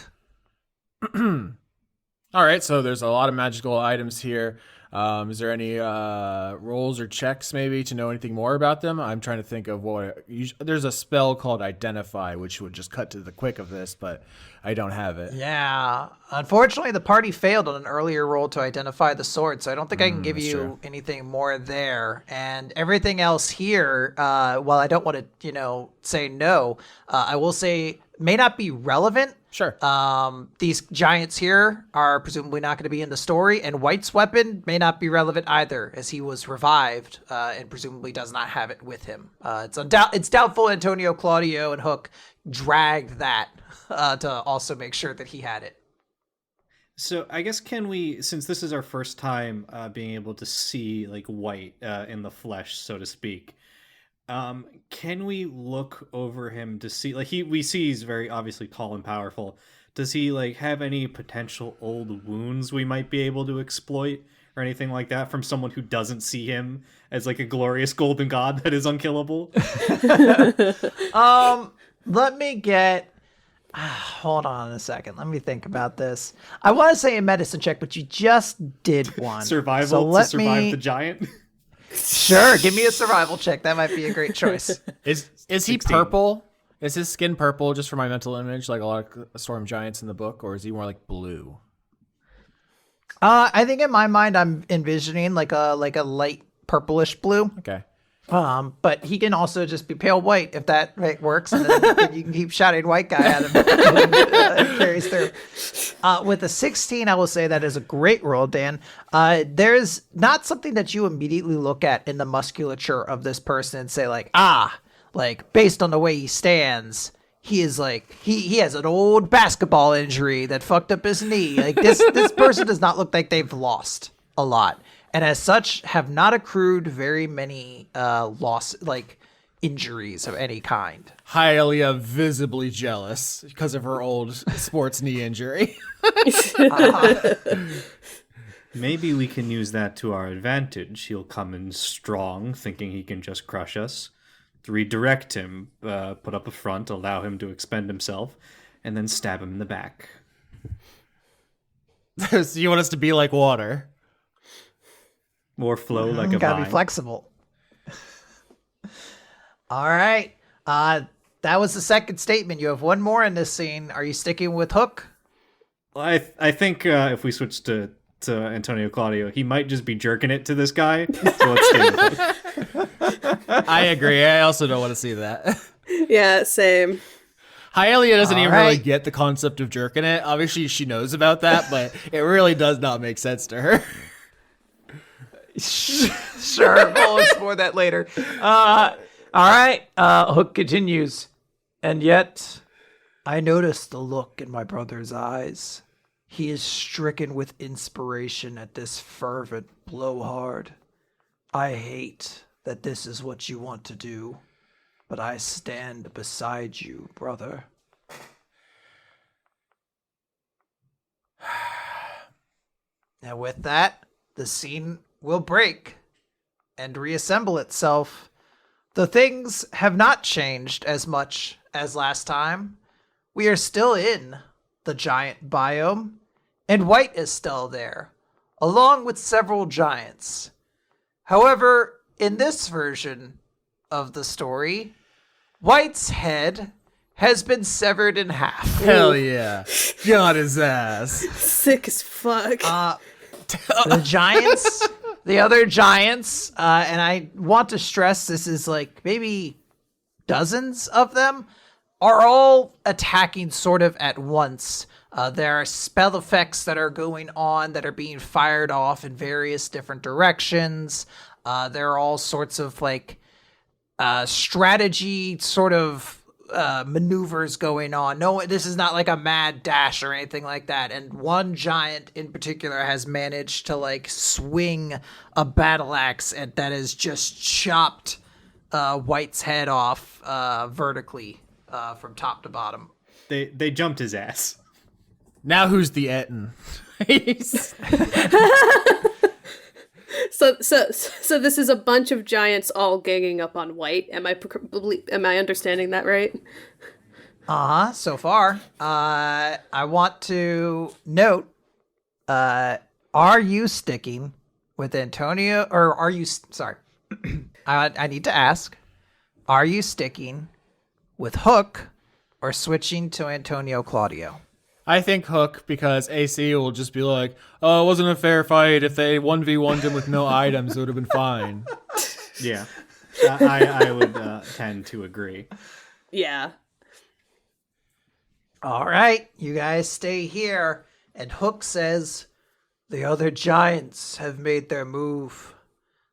All right, so there's a lot of magical items here. Is there any rolls or checks maybe to know anything more about them? I'm trying to think of what. There's a spell called Identify, which would just cut to the quick of this, but I don't have it. Yeah. Unfortunately, the party failed on an earlier roll to identify the sword, so I don't think I can give you true. anything more there. And everything else here, while I don't want to, say no, I will say may not be relevant. Sure. These giants here are presumably not going to be in the story, and White's weapon may not be relevant either, as he was revived and presumably does not have it with him. It's doubtful Antonio-Claudio and Hook dragged that to also make sure that he had it. So I guess can we, since this is our first time being able to see like White in the flesh, so to speak, can we look over him to see, like we see he's very obviously tall and powerful. Does he like have any potential old wounds we might be able to exploit or anything like that from someone who doesn't see him as like a glorious golden god that is unkillable? Let me get. Hold on a second. Let me think about this. I want to say a medicine check, but you just did one. Survival to survive the giant? Sure, give me a survival check. That might be a great choice. Is he 16. purple? Is his skin purple just for my mental image, like a lot of storm giants in the book, or is he more like blue? I think in my mind I'm envisioning like a light purplish blue. Okay. But he can also just be pale white if that works, and then you can keep shouting white guy at him. It carries through. With a 16, I will say that is a great roll, Dan. There's not something that you immediately look at in the musculature of this person and say based on the way he stands, he is he has an old basketball injury that fucked up his knee. Like this person does not look like they've lost a lot. And as such, have not accrued very many injuries of any kind. Hialeah visibly jealous because of her old sports knee injury. Maybe we can use that to our advantage. He'll come in strong, thinking he can just crush us. Redirect him, put up a front, allow him to expend himself, and then stab him in the back. So you want us to be like water? Or flow like a Gotta vine. be flexible. All right. That was the second statement. You have one more in this scene. Are you sticking with Hook? Well, I think if we switch to Antonio-Claudio, he might just be jerking it to this guy. So let's stay with him. I agree. I also don't want to see that. Yeah, same. Hialeah doesn't even right. really get the concept of jerking it. Obviously, she knows about that, but it really does not make sense to her. Sure, we'll explore that later. All right. Hook continues. And yet, I notice the look in my brother's eyes. He is stricken with inspiration at this fervent blowhard. I hate that this is what you want to do, but I stand beside you, brother. And with that, the scene will break and reassemble itself. The things have not changed as much as last time. We are still in the giant biome, and White is still there, along with several giants. However, in this version of the story, White's head has been severed in half. Hell yeah. Got his ass. Sick as fuck. The giants, the other giants, and I want to stress this is like maybe dozens of them, are all attacking sort of at once. There are spell effects that are going on that are being fired off in various different directions. There are all sorts of strategy sort of maneuvers going on. No, this is not like a mad dash or anything like that. And one giant in particular has managed to swing a battle axe that has just chopped White's head off vertically from top to bottom. They jumped his ass. Now who's the ettin? So this is a bunch of giants all ganging up on White. Am I understanding that right? So far. I want to note Are you sticking with Antonio, or are you, sorry, I need to ask, are you sticking with Hook or switching to Antonio-Claudio? I think Hook, because AC will just be like, oh, it wasn't a fair fight. If they 1v1'd him with no items, it would have been fine. Yeah. I would tend to agree. Yeah. All right, you guys stay here. And Hook says, the other giants have made their move.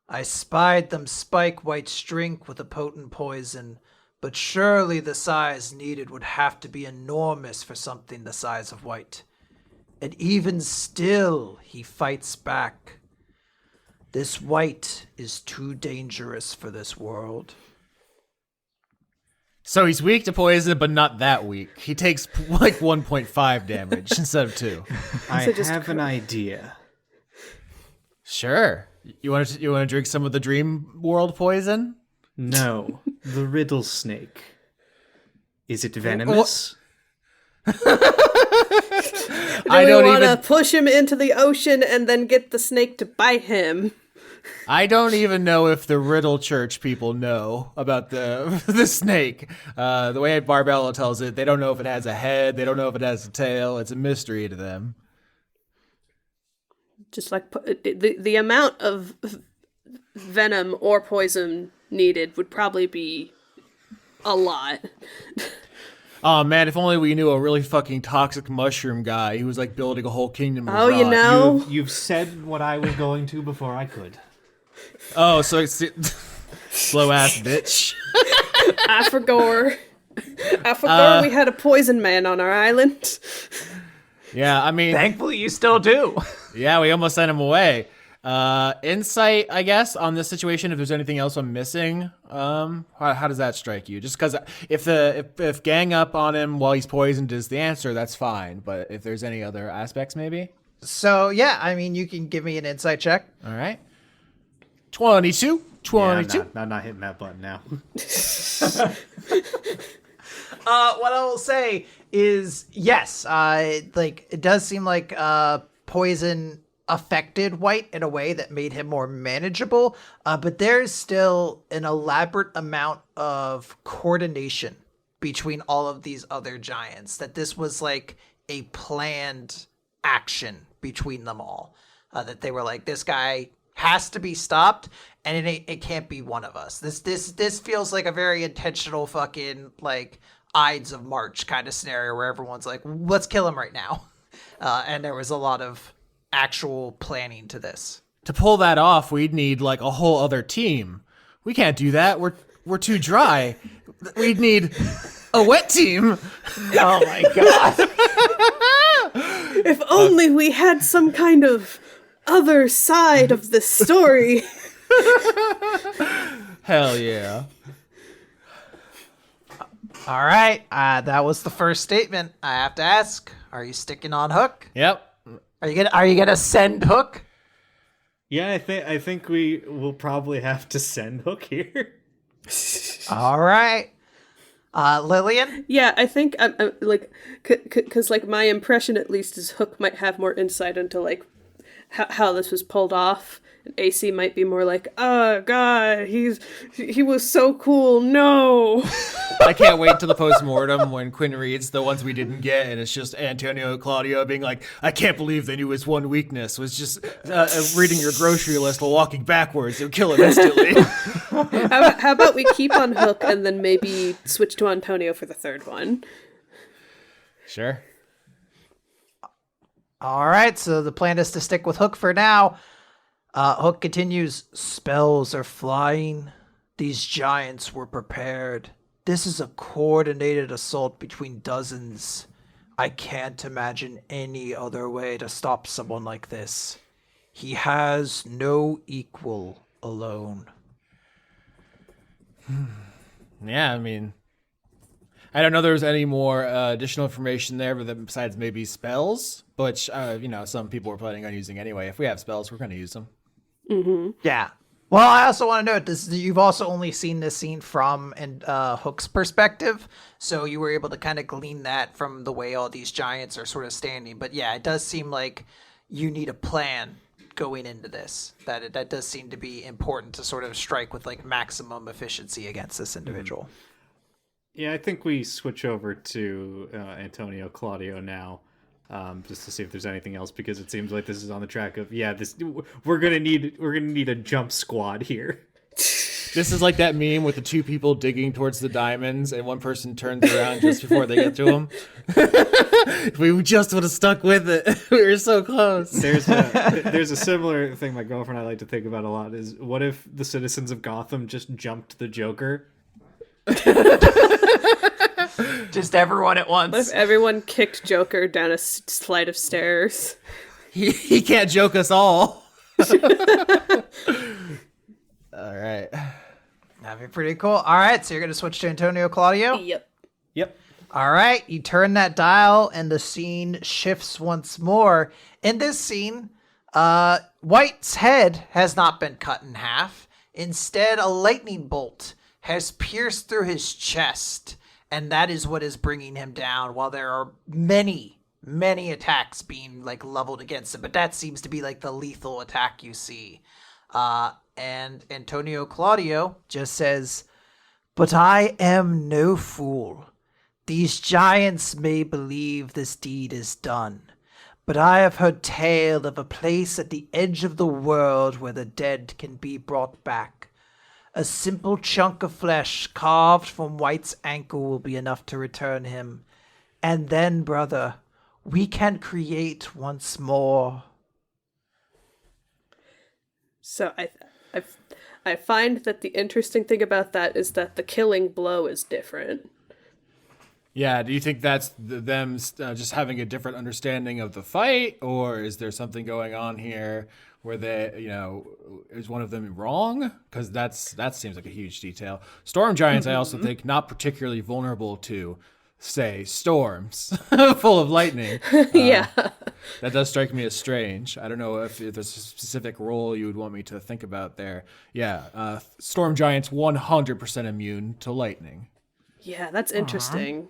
I spied them spike White's drink with a potent poison, but surely the size needed would have to be enormous for something the size of White. And even still, he fights back. This White is too dangerous for this world. So he's weak to poison, but not that weak. He takes like 1.5 damage instead of 2. I have an idea. Sure. You want to drink some of the dream world poison? No, the riddle snake. Is it venomous? Do we want to push him into the ocean and then get the snake to bite him? I don't even know if the Riddle Church people know about the snake. The way Barbella tells it, they don't know if it has a head. They don't know if it has a tail. It's a mystery to them. Just like the amount of venom or poison needed would probably be a lot. Oh man, if only we knew a really fucking toxic mushroom guy who was like building a whole kingdom of Oh, rot. you know? You've said what I was going to before I could. Oh, so it's slow ass bitch. I forgot we had a poison man on our island. Yeah, I mean, Thankfully, you still do. yeah, we almost sent him away. Insight, I guess, on this situation. If there's anything else I'm missing, how does that strike you? Just because if gang up on him while he's poisoned is the answer, that's fine. But if there's any other aspects, maybe. So, yeah, I mean, you can give me an insight check. All right. 22. Yeah, I'm not hitting that button now. What I will say is, yes, it does seem like poison affected White in a way that made him more manageable, but there's still an elaborate amount of coordination between all of these other giants, that this was like a planned action between them all, that they were like, this guy has to be stopped, and it can't be one of us. This feels like a very intentional fucking like Ides of March kind of scenario where everyone's like, let's kill him right now. And there was a lot of actual planning to this. To pull that off, we'd need like a whole other team. We can't do that. We're too dry. We'd need a wet team. Oh my god. If only we had some kind of other side of this story. Hell yeah. All right, that was the first statement. I have to ask: are you sticking on Hook? Yep. Are you gonna send Hook? Yeah, I think we will probably have to send Hook here. All right, Lilian. Yeah, I think I'm like, because like my impression at least is Hook might have more insight into like how this was pulled off. And AC might be more like, oh god, he was so cool. No. I can't wait till the post-mortem when Quinn reads the ones we didn't get, and it's just Antonio-Claudio being like, I can't believe they knew his one weakness was just reading your grocery list while walking backwards. It would kill him instantly. How about we keep on Hook and then maybe switch to Antonio for the third one? Sure. All right, so the plan is to stick with Hook for now. Hook continues, spells are flying. These giants were prepared. This is a coordinated assault between dozens. I can't imagine any other way to stop someone like this. He has no equal alone. Yeah, I mean, I don't know if there's any more additional information there, but besides maybe spells, which, some people are planning on using anyway. If we have spells, we're going to use them. Mm-hmm. Yeah. Well, I also want to note this: you've also only seen this scene from Hook's perspective, so you were able to kind of glean that from the way all these giants are sort of standing. But yeah, it does seem like you need a plan going into this. That does seem to be important to sort of strike with like maximum efficiency against this individual. Yeah, I think we switch over to Antonio-Claudio now, just to see if there's anything else, because it seems like this is on the track of we're gonna need a jump squad here. This is like that meme with the two people digging towards the diamonds, and one person turns around just before they get to them. We just would have stuck with it. We were so close. There's a similar thing my girlfriend and I like to think about a lot. Is what if the citizens of Gotham just jumped the Joker? Just everyone at once. What if everyone kicked Joker down a flight of stairs? He can't joke us all. All right. That'd be pretty cool. All right, so you're going to switch to Antonio-Claudio? Yep. All right, you turn that dial and the scene shifts once more. In this scene, White's head has not been cut in half. Instead, a lightning bolt has pierced through his chest, and that is what is bringing him down, while there are many attacks being like leveled against him, but that seems to be like the lethal attack you see. And Antonio-Claudio just says, "But I am no fool. These giants may believe this deed is done, but I have heard tale of a place at the edge of the world where the dead can be brought back. A simple chunk of flesh carved from White's ankle will be enough to return him. And then, brother, we can create once more." So I find that the interesting thing about that is that the killing blow is different. Yeah, do you think that's them just having a different understanding of the fight, or is there something going on here where they, is one of them wrong? Because that seems like a huge detail. Storm giants, I also think, not particularly vulnerable to, say, storms full of lightning. Yeah. That does strike me as strange. I don't know if there's a specific role you would want me to think about there. Yeah, storm giants 100% immune to lightning. Yeah, that's interesting.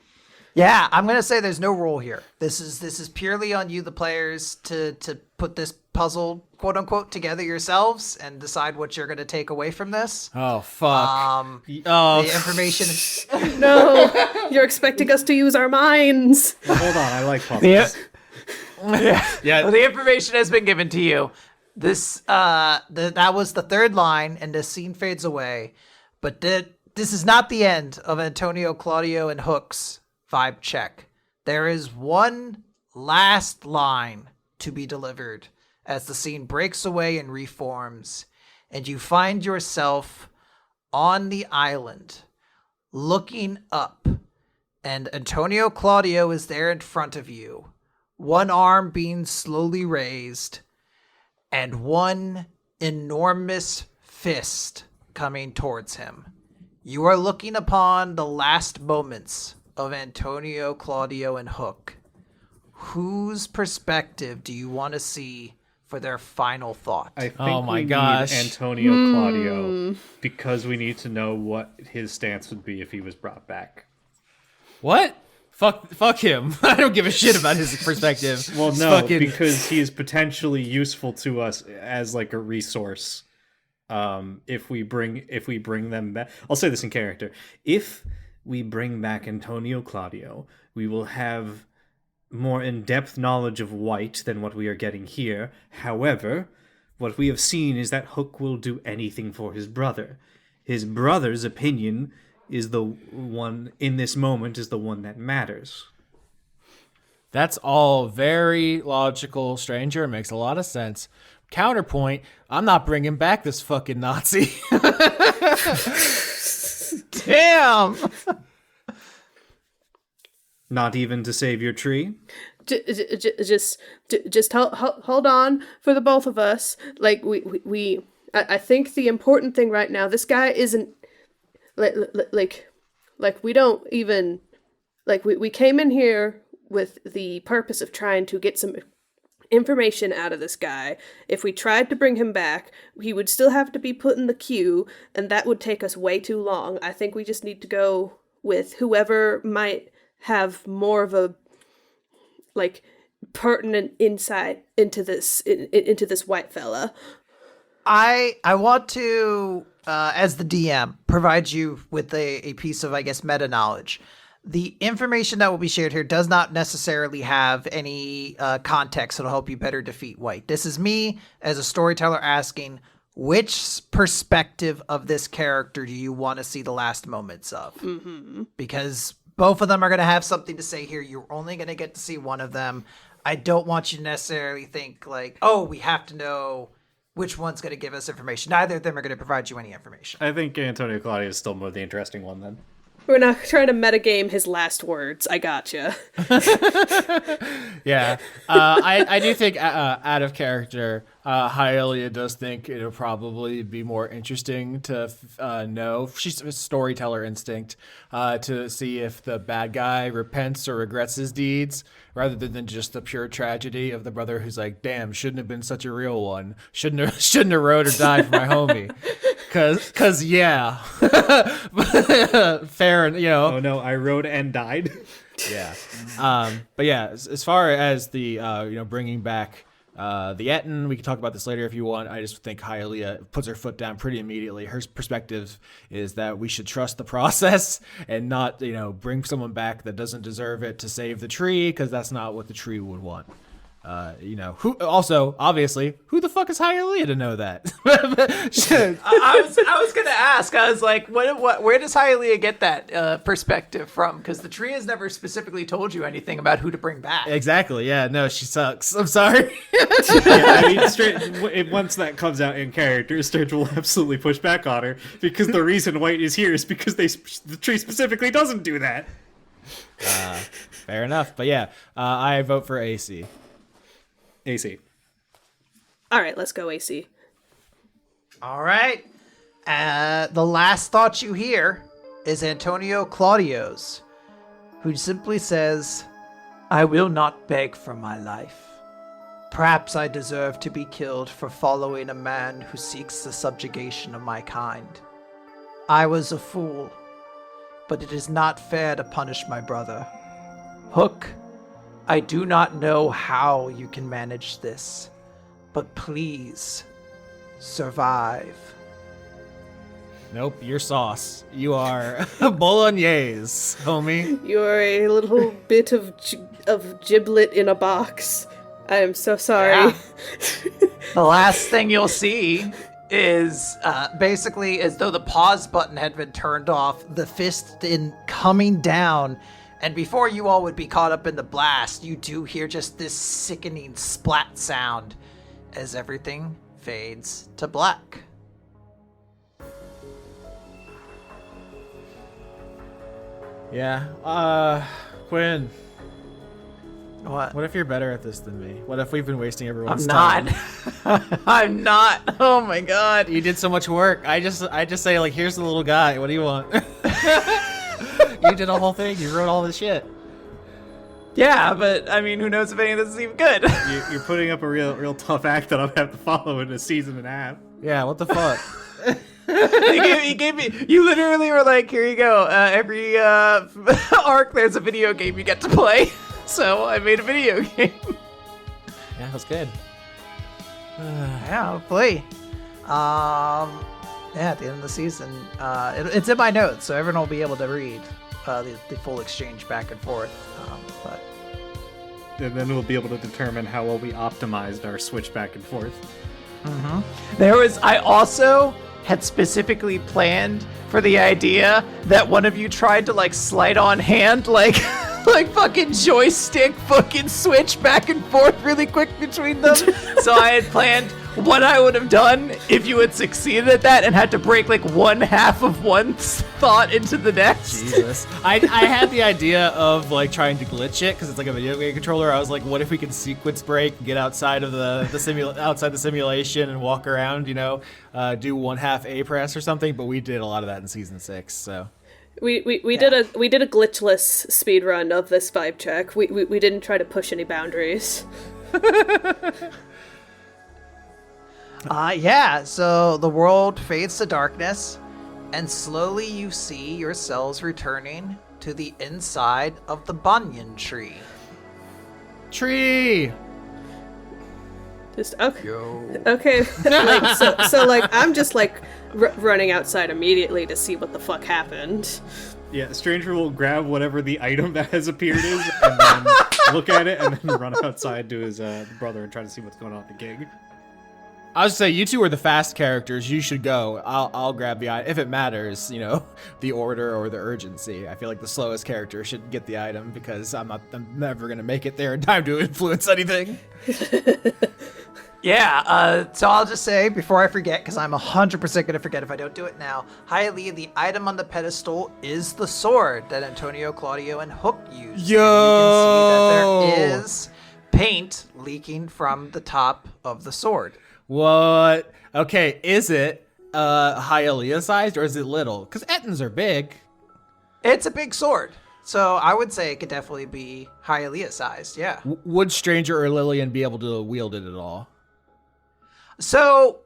Yeah, I'm gonna say there's no rule here. This is purely on you, the players, to put this puzzle, quote unquote, together yourselves and decide what you're gonna take away from this. Oh fuck! The information. No, you're expecting us to use our minds. Well, hold on, I like puzzles. Yeah. Well, the information has been given to you. This that was the third line, and the scene fades away. But this is not the end of Antonio-Claudio and Hook's vibe check. There is one last line to be delivered as the scene breaks away and reforms, and you find yourself on the island looking up, and Antonio-Claudio is there in front of you, one arm being slowly raised, and one enormous fist coming towards him. You are looking upon the last moments of Antonio-Claudio and Hook. Whose perspective do you want to see for their final thought? I think Oh my we gosh. need Antonio-Claudio because we need to know what his stance would be if he was brought back. What? Fuck him. I don't give a shit about his perspective. Well, It's no, fucking- because he is potentially useful to us as like a resource. If we bring them back, I'll say this in character. If we bring back Antonio-Claudio, we will have more in-depth knowledge of White than what we are getting here. However, what we have seen is that Hook will do anything for his brother. His brother's opinion is the one in this moment is the one that matters. That's all very logical, stranger. It makes a lot of sense. Counterpoint, I'm not bringing back this fucking Nazi. Damn! Not even to save your tree? Just hold on for the both of us. Like I think the important thing right now, this guy isn't like we don't even like we came in here with the purpose of trying to get some information out of this guy. If we tried to bring him back, he would still have to be put in the queue, and that would take us way too long. I think we just need to go with whoever might have more of a pertinent insight into this white fella. I want to, as the DM, provide you with a piece of, I guess, meta knowledge. The information that will be shared here does not necessarily have any context that'll help you better defeat White. This is me as a storyteller asking, which perspective of this character do you want to see the last moments of? Mm-hmm. Because both of them are going to have something to say here. You're only going to get to see one of them. I don't want you to necessarily think like, oh, we have to know which one's going to give us information. Neither of them are going to provide you any information. I think Antonio-Claudio is still more the interesting one then. We're not trying to metagame his last words. I gotcha. Yeah. I do think out of character, Hialeah does think it'll probably be more interesting to know. She's a storyteller instinct to see if the bad guy repents or regrets his deeds rather than just the pure tragedy of the brother who's like, damn, shouldn't have been such a real one. Shouldn't have rode or died for my homie. Cause yeah. Fair, you know. Oh no, I rode and died. Yeah. But yeah, as far as the bringing back the ettin, we can talk about this later if you want. I just think Hialeah puts her foot down pretty immediately. Her perspective is that we should trust the process and not bring someone back that doesn't deserve it to save the tree, because that's not what the tree would want. Who also obviously who the fuck is Hialeah to know that? I was gonna ask. I was like, what? Where does Hialeah get that perspective from? Because the tree has never specifically told you anything about who to bring back. Exactly. Yeah. No, she sucks. I'm sorry. Once that comes out in character, Sturge will absolutely push back on her, because the reason White is here is because the tree specifically doesn't do that. Fair enough. But yeah, I vote for AC. AC. All right, let's go AC. All right. The last thought you hear is Antonio-Claudio's, who simply says, I will not beg for my life. Perhaps I deserve to be killed for following a man who seeks the subjugation of my kind. I was a fool, but it is not fair to punish my brother. Hook, I do not know how you can manage this, but please survive. Nope, you're sauce. You are bolognese, homie. You're a little bit of giblet in a box. I am so sorry. Yeah. The last thing you'll see is basically as though the pause button had been turned off, the fist in coming down. And before you all would be caught up in the blast, you do hear just this sickening splat sound as everything fades to black. Yeah. Quinn. What if you're better at this than me? What if we've been wasting everyone's I'm time? not. I'm not. Oh my god. You did so much work. I just say, like, here's the little guy. What do you want? You did a whole thing. You wrote all this shit. Yeah, but I mean, who knows if any of this is even good? You're putting up a real tough act that I'll have to follow in a season and a half. Yeah, what the fuck? He gave me. You literally were like, "Here you go. Every arc, there's a video game you get to play." So I made a video game. Yeah, that's good. Yeah, hopefully. Yeah, at the end of the season, it's in my notes, so everyone will be able to read the full exchange back and forth. But And then we'll be able to determine how well we optimized our switch back and forth. I also had specifically planned for the idea that one of you tried to like sleight on hand, like like fucking joystick fucking switch back and forth really quick between them. So I had planned what I would have done if you had succeeded at that and had to break like one half of one thought into the next. Jesus. I had the idea of like trying to glitch it because it's like a video game controller. I was like, what if we can sequence break, get outside of outside the simulation and walk around, do one half A press or something. But we did a lot of that in season 6. So we did a glitchless speed run of this vibe check. We didn't try to push any boundaries. So the world fades to darkness, and slowly you see yourselves returning to the inside of the banyan tree. Tree! Just okay. Like, I'm just like running outside immediately to see what the fuck happened. Yeah, Stranger will grab whatever the item that has appeared is, and then look at it, and then run outside to his brother and try to see what's going on at the gig. I was say you two are the fast characters. You should go. I'll grab the item if it matters. You know, the order or the urgency. I feel like the slowest character should get the item because I'm never gonna make it there in time to influence anything. Yeah, so I'll just say, before I forget, because I'm 100% going to forget if I don't do it now, Hialeah, the item on the pedestal is the sword that Antonio-Claudio and Hook used. Yo! And you can see that there is paint leaking from the top of the sword. What? Okay, is it Hialeah sized or is it little? Because ettins are big. It's a big sword. So I would say it could definitely be Hialeah sized, yeah. Would Stranger or Lilian be able to wield it at all? So,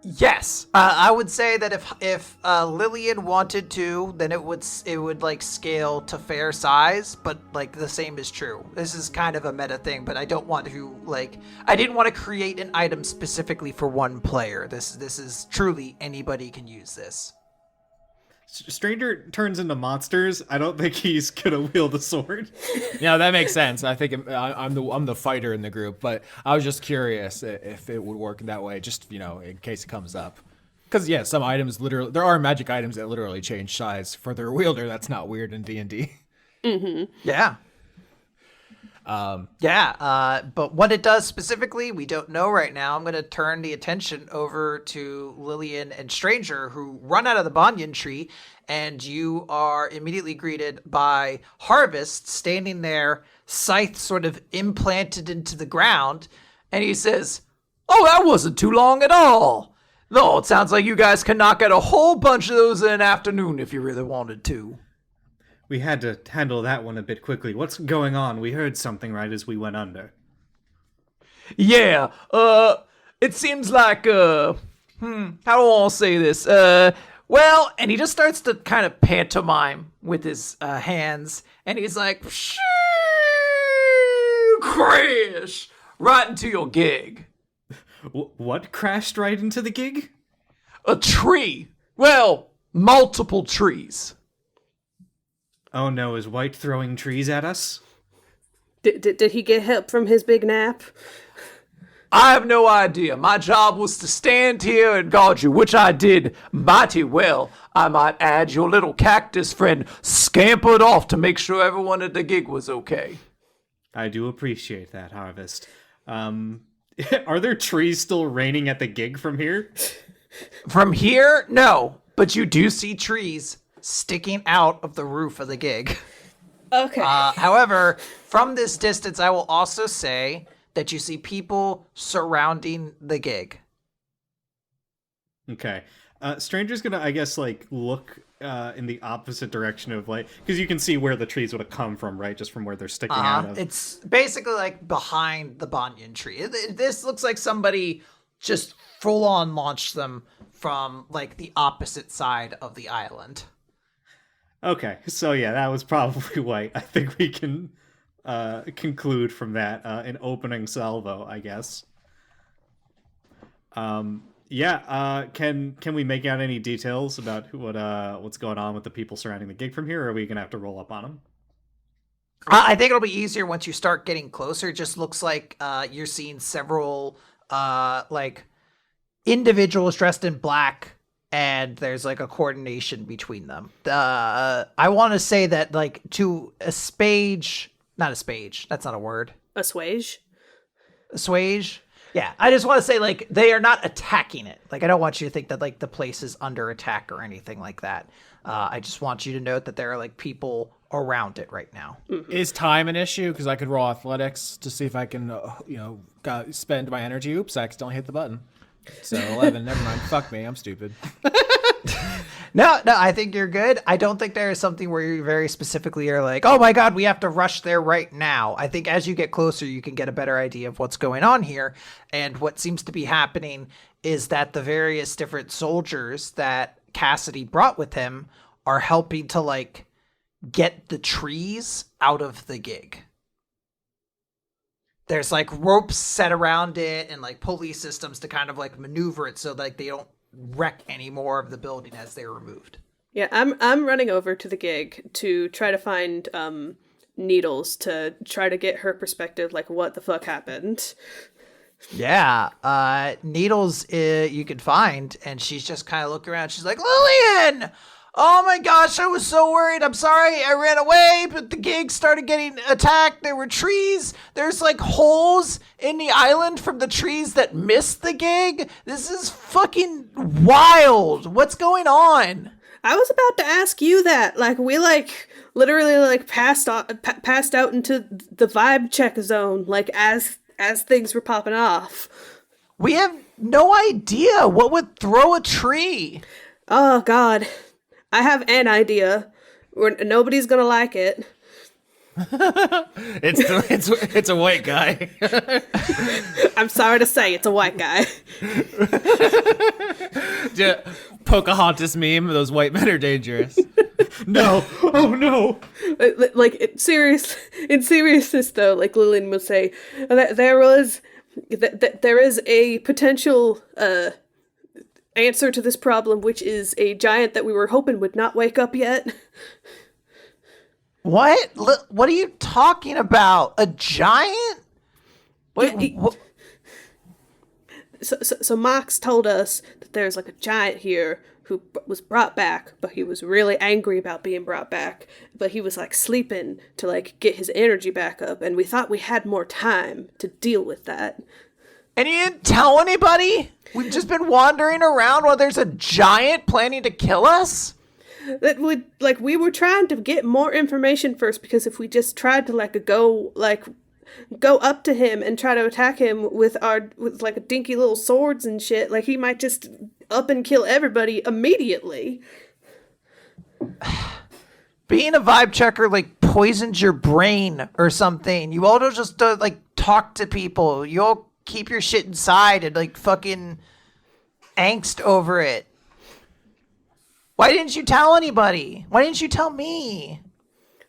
yes, I would say that if Lilian wanted to, then it would like scale to fair size, but like the same is true. This is kind of a meta thing, but I don't want to I didn't want to create an item specifically for one player. This is truly anybody can use this. Stranger turns into monsters. I don't think he's gonna wield a sword. Yeah, that makes sense. I think I'm the fighter in the group, but I was just curious if it would work that way, just in case it comes up. Because yeah, some items there are magic items that literally change size for their wielder. That's not weird in D&D. Mm-hmm. Yeah. But what it does specifically, we don't know right now. I'm going to turn the attention over to Lilian and Stranger, who run out of the banyan tree, and you are immediately greeted by Harvest standing there, scythe sort of implanted into the ground, and he says, "Oh, that wasn't too long at all. No, it sounds like you guys can knock out a whole bunch of those in an afternoon if you really wanted to." We had to handle that one a bit quickly. What's going on? We heard something right as we went under. Yeah, it seems like, how do I want to say this? Well, and he just starts to kind of pantomime with his hands, and he's like, crash, right into your gig. What crashed right into the gig? A tree. Well, multiple trees. Oh no, is White throwing trees at us? Did he get help from his big nap? I have no idea. My job was to stand here and guard you, which I did mighty well. I might add, your little cactus friend scampered off to make sure everyone at the gig was okay. I do appreciate that, Harvest. Are there trees still raining at the gig from here? From here? No. But you do see trees sticking out of the roof of the gig. Okay. However, from this distance, I will also say that you see people surrounding the gig. Okay. Stranger's gonna, I guess, look in the opposite direction of because you can see where the trees would have come from, right? Just from where they're sticking out of. It's basically behind the banyan tree. This looks like somebody just full on launched them from the opposite side of the island. Okay, so yeah, that was probably White. I think we can conclude from that an opening salvo, I guess. Can we make out any details about what's going on with the people surrounding the gig from here, or are we gonna have to roll up on them? I think it'll be easier once you start getting closer. It just looks like you're seeing several individuals dressed in black, and there's a coordination between them. I want to say that to assuage, not assuage, that's not a word. Assuage? Assuage? Yeah, I just want to say they are not attacking it. I don't want you to think that the place is under attack or anything like that. I just want you to note that there are people around it right now. Mm-hmm. Is time an issue? Because I could roll athletics to see if I can, spend my energy. Oops, I accidentally hit the button. So 11, never mind. Fuck me, I'm stupid. No, I think you're good. I don't think there is something where you very specifically are oh my god, we have to rush there right now. I think as you get closer, you can get a better idea of what's going on here. And what seems to be happening is that the various different soldiers that Cassidy brought with him are helping to, get the trees out of the gig. there's like ropes set around it and like pulley systems to kind of like maneuver it so like they don't wreck any more of the building as they're removed. Yeah, I'm running over to the gig to try to find Needles to try to get her perspective, like what the fuck happened. Yeah, Needles you can find, and she's just kind of looking around. She's like, Lilian! Oh my gosh, I was so worried. I'm sorry, I ran away, but the gig started getting attacked. There were trees. There's like holes in the island from the trees that missed the gig. This is fucking wild. What's going on? I was about to ask you that. Like, we like literally like passed out into the vibe check zone, like as things were popping off. We have no idea what would throw a tree. Oh God, I have an idea. Nobody's gonna like it. It's a white guy. I'm sorry to say, it's a white guy. Yeah, Pocahontas meme. Those white men are dangerous. No! Oh no! Like in seriousness though, like Lilian would say, that there is a potential answer to this problem, which is a giant that we were hoping would not wake up yet. What? What are you talking about? A giant? Wait, So Mox told us that there's like a giant here who was brought back, but he was really angry about being brought back. But he was like sleeping to like get his energy back up, and we thought we had more time to deal with that. And you didn't tell anybody? We've just been wandering around while there's a giant planning to kill us? That we were trying to get more information first, because if we just tried to go up to him and try to attack him with like a dinky little swords and shit, like he might just up and kill everybody immediately. Being a vibe checker like poisons your brain or something. You all don't just like talk to people. You all keep your shit inside and like fucking angst over it. Why didn't you tell anybody? Why didn't you tell me?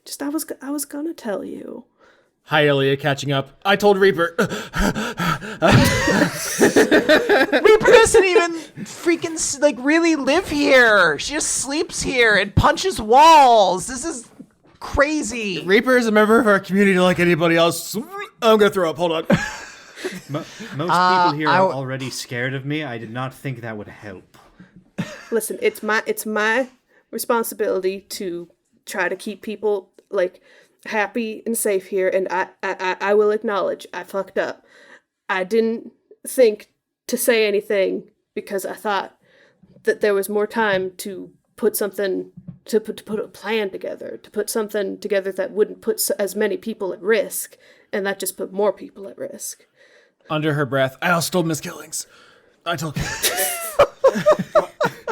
Just I was gonna tell you. Hialeah catching up. I told Reaper. Reaper doesn't even freaking like really live here. She just sleeps here and punches walls. This is crazy. Reaper is a member of our community like anybody else. I'm gonna throw up. Hold on. Most people here are already scared of me. I did not think that would help. Listen, it's my responsibility to try to keep people like happy and safe here, and I will acknowledge I fucked up. I didn't think to say anything because I thought that there was more time to put a plan together, to put something together that wouldn't put as many people at risk, and that just put more people at risk. Under her breath, I stole Miss Killings. I told you.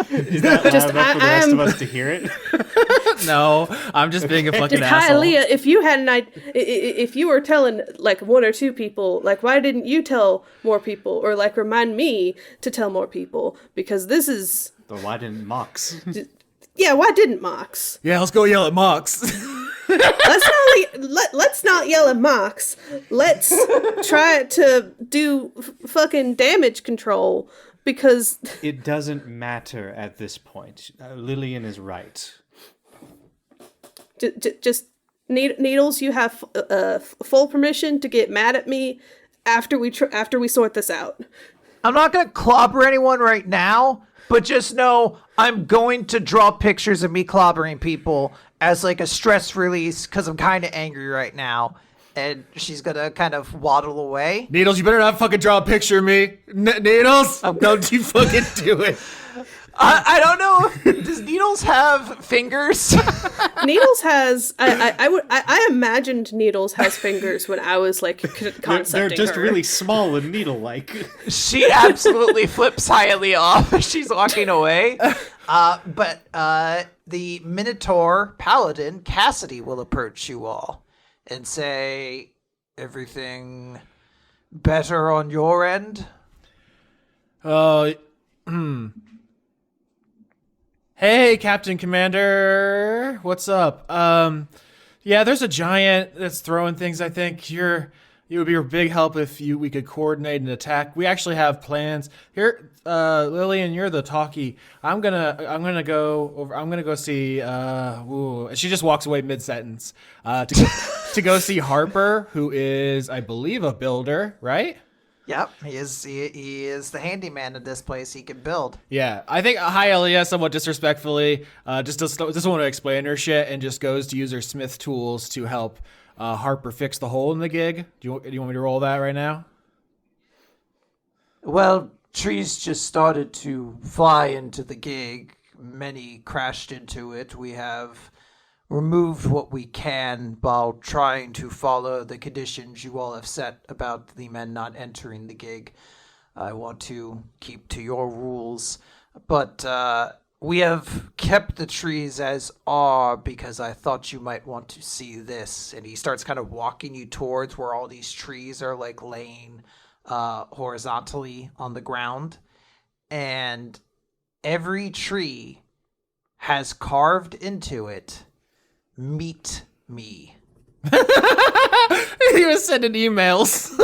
Is that loud enough for the rest of us to hear it? No, I'm just being a fucking Just asshole. Hialeah, if you were telling like one or two people, like why didn't you tell more people, or like remind me to tell more people? Because this is. But why didn't Mox? Yeah, why didn't Mox? Yeah, let's go yell at Mox. Let's not yell at Mox. Let's try to do fucking damage control, because It doesn't matter at this point. Lilian is right. just Needles, you have full permission to get mad at me after we sort this out. I'm not going to clobber anyone right now, but just know I'm going to draw pictures of me clobbering people as like a stress release because I'm kind of angry right now. And she's going to kind of waddle away. Needles, you better not fucking draw a picture of me. Needles, don't you fucking do it. I don't know. Does Needles have fingers? Needles has. I imagined Needles has fingers when I was like concepting They're just her. really small and needle-like. She absolutely flips Hialeah off as she's walking away. But the Minotaur Paladin, Cassidy, will approach you all and say, everything better on your end? Hey, Captain Commander. What's up? Yeah, there's a giant that's throwing things, I think. You're It would be a big help if we could coordinate an attack. We actually have plans here. Lilian, you're the talkie. I'm gonna go over. I'm gonna go see. She just walks away mid sentence. To go see Harper, who is, I believe, a builder, right? Yep, he is the handyman in this place. He can build. Yeah, I think Hialeah, somewhat disrespectfully, just doesn't want to explain her shit and just goes to use her smith tools to help Harper fix the hole in the gig. Do you want me to roll that right now? Well, trees just started to fly into the gig. Many crashed into it. We have removed what we can while trying to follow the conditions you all have set about the men not entering the gig. I want to keep to your rules, but we have kept the trees as are because I thought you might want to see this. And he starts kind of walking you towards where all these trees are like laying horizontally on the ground. And every tree has carved into it, "Meet me." He was sending emails.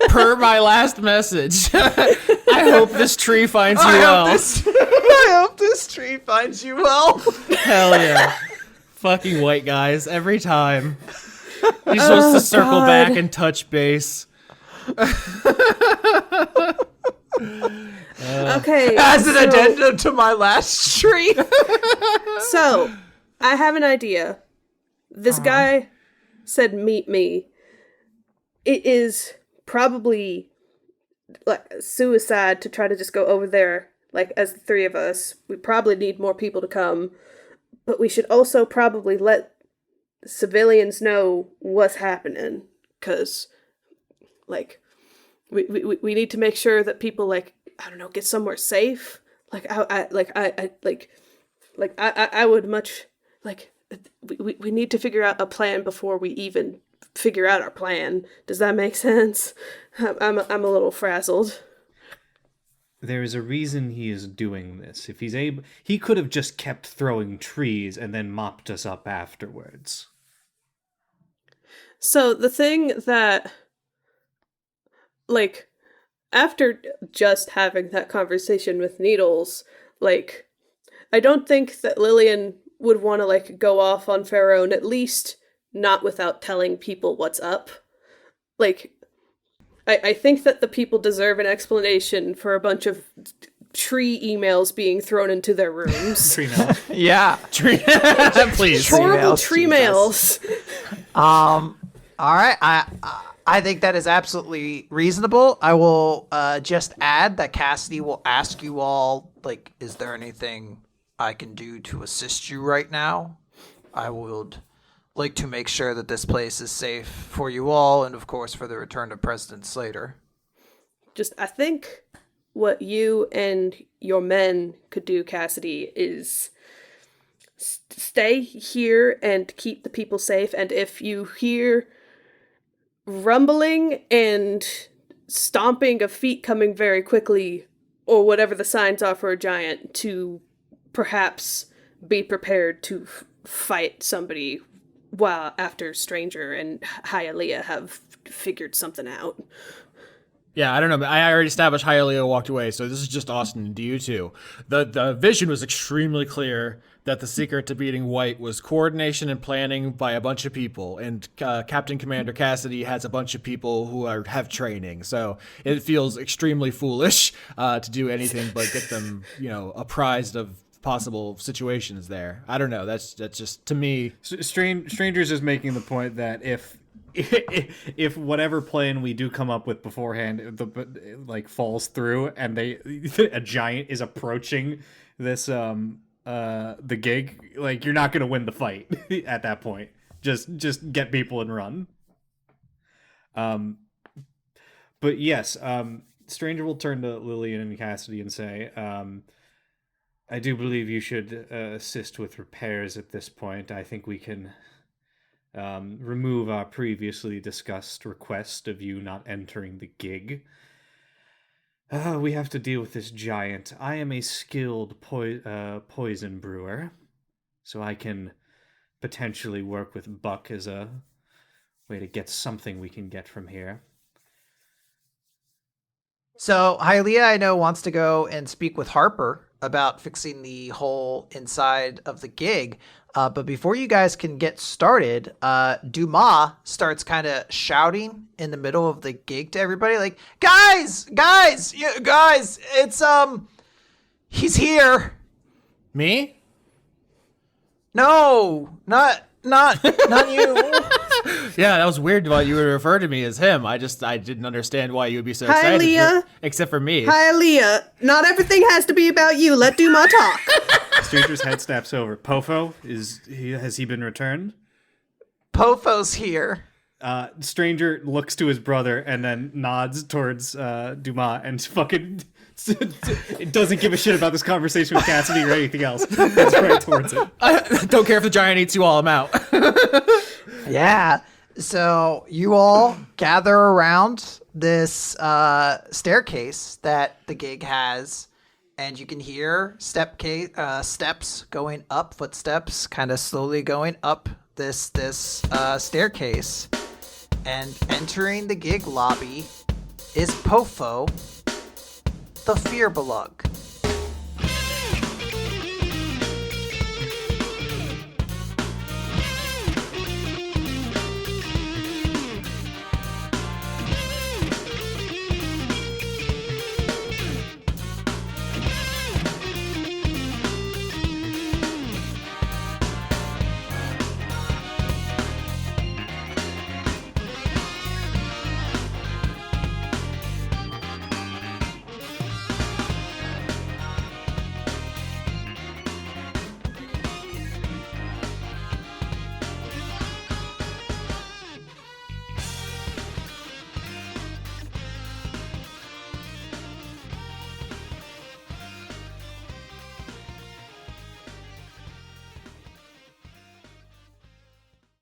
Per my last message. I hope this tree finds you well. I hope this tree finds you well. Hell yeah. Fucking white guys, every time. He's supposed to circle back and touch base. Okay. As an addendum to my last tree. So, I have an idea. This guy said, "Meet me." It is probably like suicide to try to just go over there, like, as the three of us. We probably need more people to come, but we should also probably let civilians know what's happening, because, like, we need to make sure that people, like, I don't know, get somewhere safe. Like, I would much, like, we need to figure out a plan before we even figure out our plan. Does that make sense? I'm a little frazzled. There is a reason he is doing this. If he's able, he could have just kept throwing trees and then mopped us up afterwards. So the thing that, like, after just having that conversation with Needles, like, I don't think that Lilian would want to, like, go off on Pharaoh, at least not without telling people what's up. Like, I think that the people deserve an explanation for a bunch of tree emails being thrown into their rooms. Tree mail. Yeah. Please. Horrible tree mails. All right. I think that is absolutely reasonable. I will just add that Cassidy will ask you all, like, is there anything I can do to assist you right now? I would like to make sure that this place is safe for you all and, of course, for the return of President Slater. Just, I think what you and your men could do, Cassidy, is stay here and keep the people safe. And if you hear rumbling and stomping of feet coming very quickly, or whatever the signs are for a giant, to perhaps be prepared to fight somebody while after Stranger and Hialeah have figured something out. Yeah, I don't know, but I already established Hialeah walked away, so this is just Austin to you two. The vision was extremely clear that the secret to beating White was coordination and planning by a bunch of people, and Captain Commander Cassidy has a bunch of people who have training, so it feels extremely foolish to do anything but get them, apprised of possible situations there. I don't know. That's just, to me. Strangers is making the point that if whatever plan we do come up with beforehand, falls through, and a giant is approaching this the gig, like, you're not gonna win the fight at that point. Just get people and run. But yes, Stranger will turn to Lilian and Cassidy and say, I do believe you should assist with repairs at this point. I think we can remove our previously discussed request of you not entering the gig. We have to deal with this giant. I am a skilled poison brewer, so I can potentially work with Buck as a way to get something we can get from here. So Hialeah, I know, wants to go and speak with Harper about fixing the hole inside of the gig. But before you guys can get started, Dumas starts kind of shouting in the middle of the gig to everybody, like, guys, it's, he's here. Me? No, not you. Yeah, that was weird why you would refer to me as him. I didn't understand why you would be so excited. Hialeah. Except for me. Hialeah, not everything has to be about you. Let Dumas talk. Stranger's head snaps over. Pofo, has he been returned? Pofo's here. Stranger looks to his brother and then nods towards Dumas and fucking doesn't give a shit about this conversation with Cassidy or anything else. Heads right towards it. I don't care if the giant eats you all, I'm out. Yeah. So you all gather around this staircase that the gig has, and you can hear steps going up, footsteps kind of slowly going up this staircase. And entering the gig lobby is Pofo, the Fearbelug.